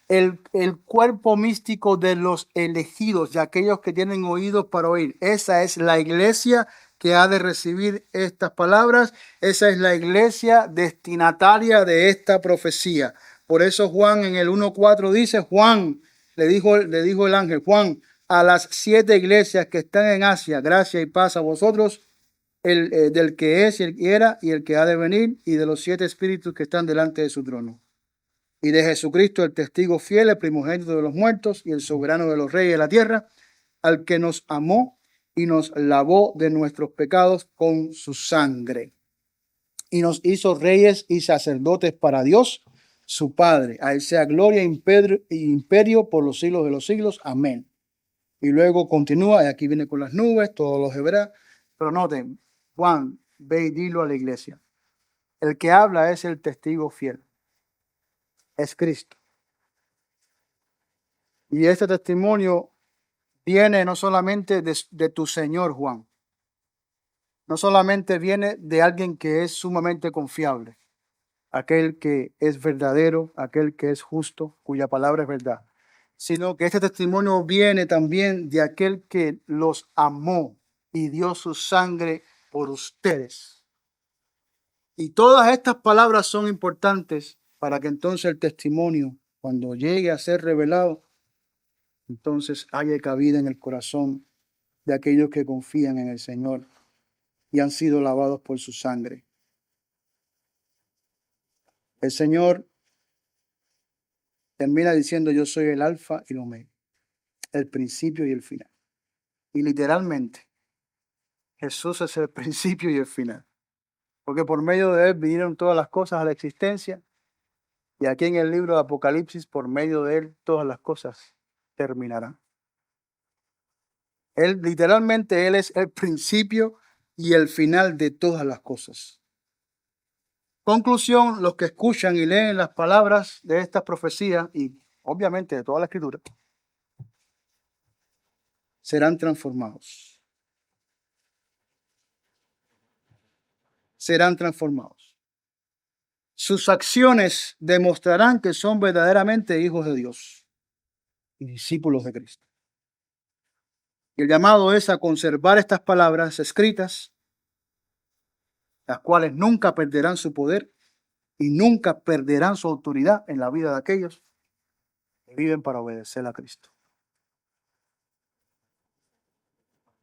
el cuerpo místico de los elegidos, de aquellos que tienen oídos para oír. Esa es la iglesia que ha de recibir estas palabras. Esa es la iglesia destinataria de esta profecía. Por eso Juan en el 1:4 dice, Juan, le dijo el ángel, Juan, a las 7 iglesias que están en Asia, gracia y paz a vosotros, del que es y el que era y el que ha de venir, y de los 7 espíritus que están delante de su trono. Y de Jesucristo, el testigo fiel, el primogénito de los muertos y el soberano de los reyes de la tierra, al que nos amó y nos lavó de nuestros pecados con su sangre. Y nos hizo reyes y sacerdotes para Dios, su Padre. A él sea gloria e imperio por los siglos de los siglos. Amén. Y luego continúa, y aquí viene con las nubes, todos los hebreos. Pero noten, Juan, ve y dilo a la iglesia. El que habla es el testigo fiel. Es Cristo. Y este testimonio viene no solamente de tu Señor, Juan. No solamente viene de alguien que es sumamente confiable. Aquel que es verdadero, aquel que es justo, cuya palabra es verdad. Sino que este testimonio viene también de aquel que los amó y dio su sangre por ustedes. Y todas estas palabras son importantes para que entonces el testimonio, cuando llegue a ser revelado, entonces haya cabida en el corazón de aquellos que confían en el Señor y han sido lavados por su sangre. El Señor termina diciendo, yo soy el alfa y el omega, el principio y el final. Y literalmente, Jesús es el principio y el final. Porque por medio de él vinieron todas las cosas a la existencia. Y aquí en el libro de Apocalipsis, por medio de él, todas las cosas terminarán. Literalmente, él es el principio y el final de todas las cosas. Conclusión, los que escuchan y leen las palabras de estas profecías y obviamente de toda la escritura, serán transformados. Serán transformados. Sus acciones demostrarán que son verdaderamente hijos de Dios y discípulos de Cristo. Y el llamado es a conservar estas palabras escritas, las cuales nunca perderán su poder y nunca perderán su autoridad en la vida de aquellos que viven para obedecer a Cristo.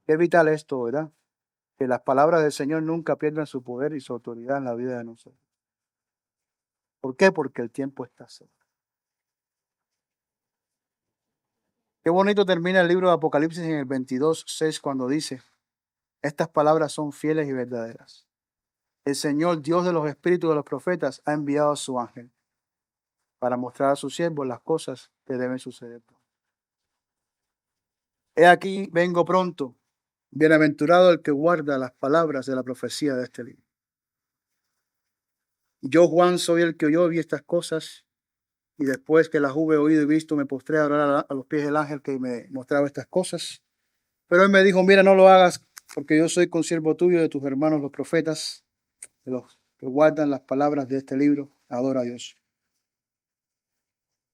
Qué vital esto, ¿verdad? Que las palabras del Señor nunca pierdan su poder y su autoridad en la vida de nosotros. ¿Por qué? Porque el tiempo está cerca. Qué bonito termina el libro de Apocalipsis en el 22:6 cuando dice, estas palabras son fieles y verdaderas. El Señor, Dios de los espíritus de los profetas, ha enviado a su ángel para mostrar a sus siervos las cosas que deben suceder. He aquí, vengo pronto. Bienaventurado el que guarda las palabras de la profecía de este libro. Yo, Juan, soy el que oyó y vi estas cosas, y después que las hube oído y visto, me postré a orar a los pies del ángel que me mostraba estas cosas. Pero él me dijo, mira, no lo hagas, porque yo soy consiervo tuyo de tus hermanos los profetas, de los que guardan las palabras de este libro. Adora a Dios.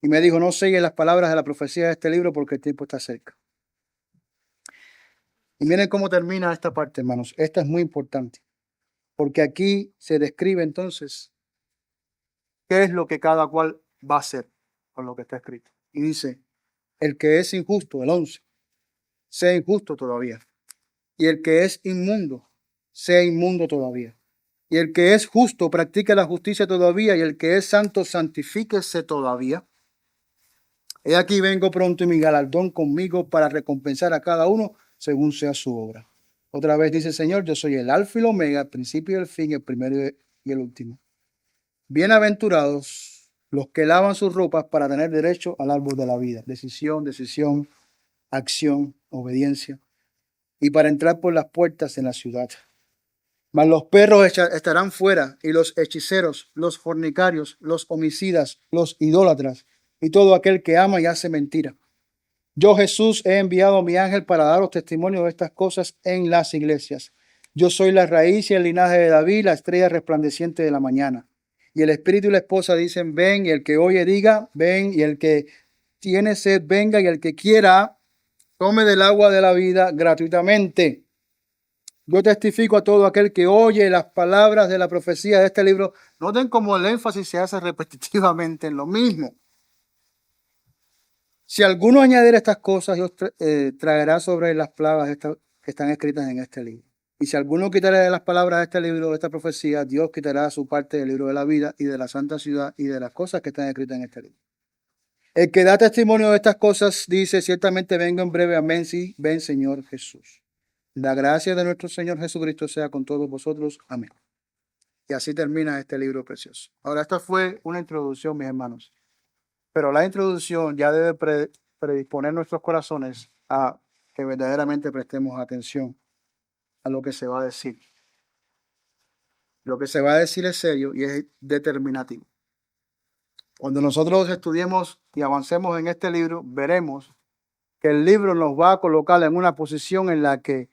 Y me dijo, no sigue las palabras de la profecía de este libro, porque el tiempo está cerca. Y miren cómo termina esta parte, hermanos. Esta es muy importante, porque aquí se describe entonces qué es lo que cada cual va a hacer con lo que está escrito. Y dice, el que es injusto, el 11, sea injusto todavía. Y el que es inmundo, sea inmundo todavía. Y el que es justo, practique la justicia todavía. Y el que es santo, santifíquese todavía. He aquí vengo pronto y mi galardón conmigo para recompensar a cada uno según sea su obra. Otra vez dice el Señor, yo soy el alfa y el omega, el principio y el fin, el primero y el último. Bienaventurados los que lavan sus ropas para tener derecho al árbol de la vida. Decisión, acción, obediencia. Y para entrar por las puertas en la ciudad. Mas los perros estarán fuera, y los hechiceros, los fornicarios, los homicidas, los idólatras, y todo aquel que ama y hace mentira. Yo, Jesús, he enviado a mi ángel para daros testimonio de estas cosas en las iglesias. Yo soy la raíz y el linaje de David, la estrella resplandeciente de la mañana. Y el espíritu y la esposa dicen, ven, y el que oye diga, ven, y el que tiene sed, venga, y el que quiera, tome del agua de la vida gratuitamente. Yo testifico a todo aquel que oye las palabras de la profecía de este libro. Noten cómo el énfasis se hace repetitivamente en lo mismo. Si alguno añadiera estas cosas, Dios traerá sobre las plagas que están escritas en este libro. Y si alguno quitará de las palabras de este libro, de esta profecía, Dios quitará su parte del libro de la vida y de la santa ciudad y de las cosas que están escritas en este libro. El que da testimonio de estas cosas dice, ciertamente vengo en breve, amén, sí, ven Señor Jesús. La gracia de nuestro Señor Jesucristo sea con todos vosotros, amén. Y así termina este libro precioso. Ahora, esta fue una introducción, mis hermanos. Pero la introducción ya debe predisponer nuestros corazones a que verdaderamente prestemos atención a lo que se va a decir. Lo que se va a decir es serio y es determinativo. Cuando nosotros estudiemos y avancemos en este libro, veremos que el libro nos va a colocar en una posición en la que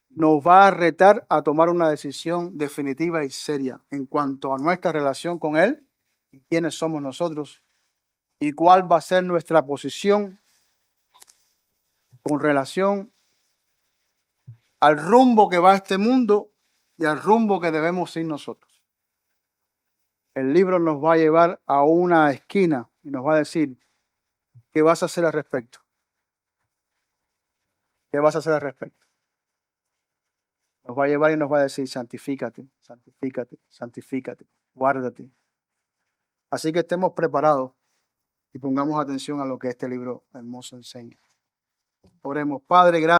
nos va a retar a tomar una decisión definitiva y seria en cuanto a nuestra relación con Él y quiénes somos nosotros y cuál va a ser nuestra posición con relación al rumbo que va este mundo y al rumbo que debemos ir nosotros. El libro nos va a llevar a una esquina y nos va a decir, ¿qué vas a hacer al respecto? ¿Qué vas a hacer al respecto? Nos va a llevar y nos va a decir, santifícate, santifícate, santifícate, guárdate. Así que estemos preparados y pongamos atención a lo que este libro hermoso enseña. Oremos, Padre, gracias.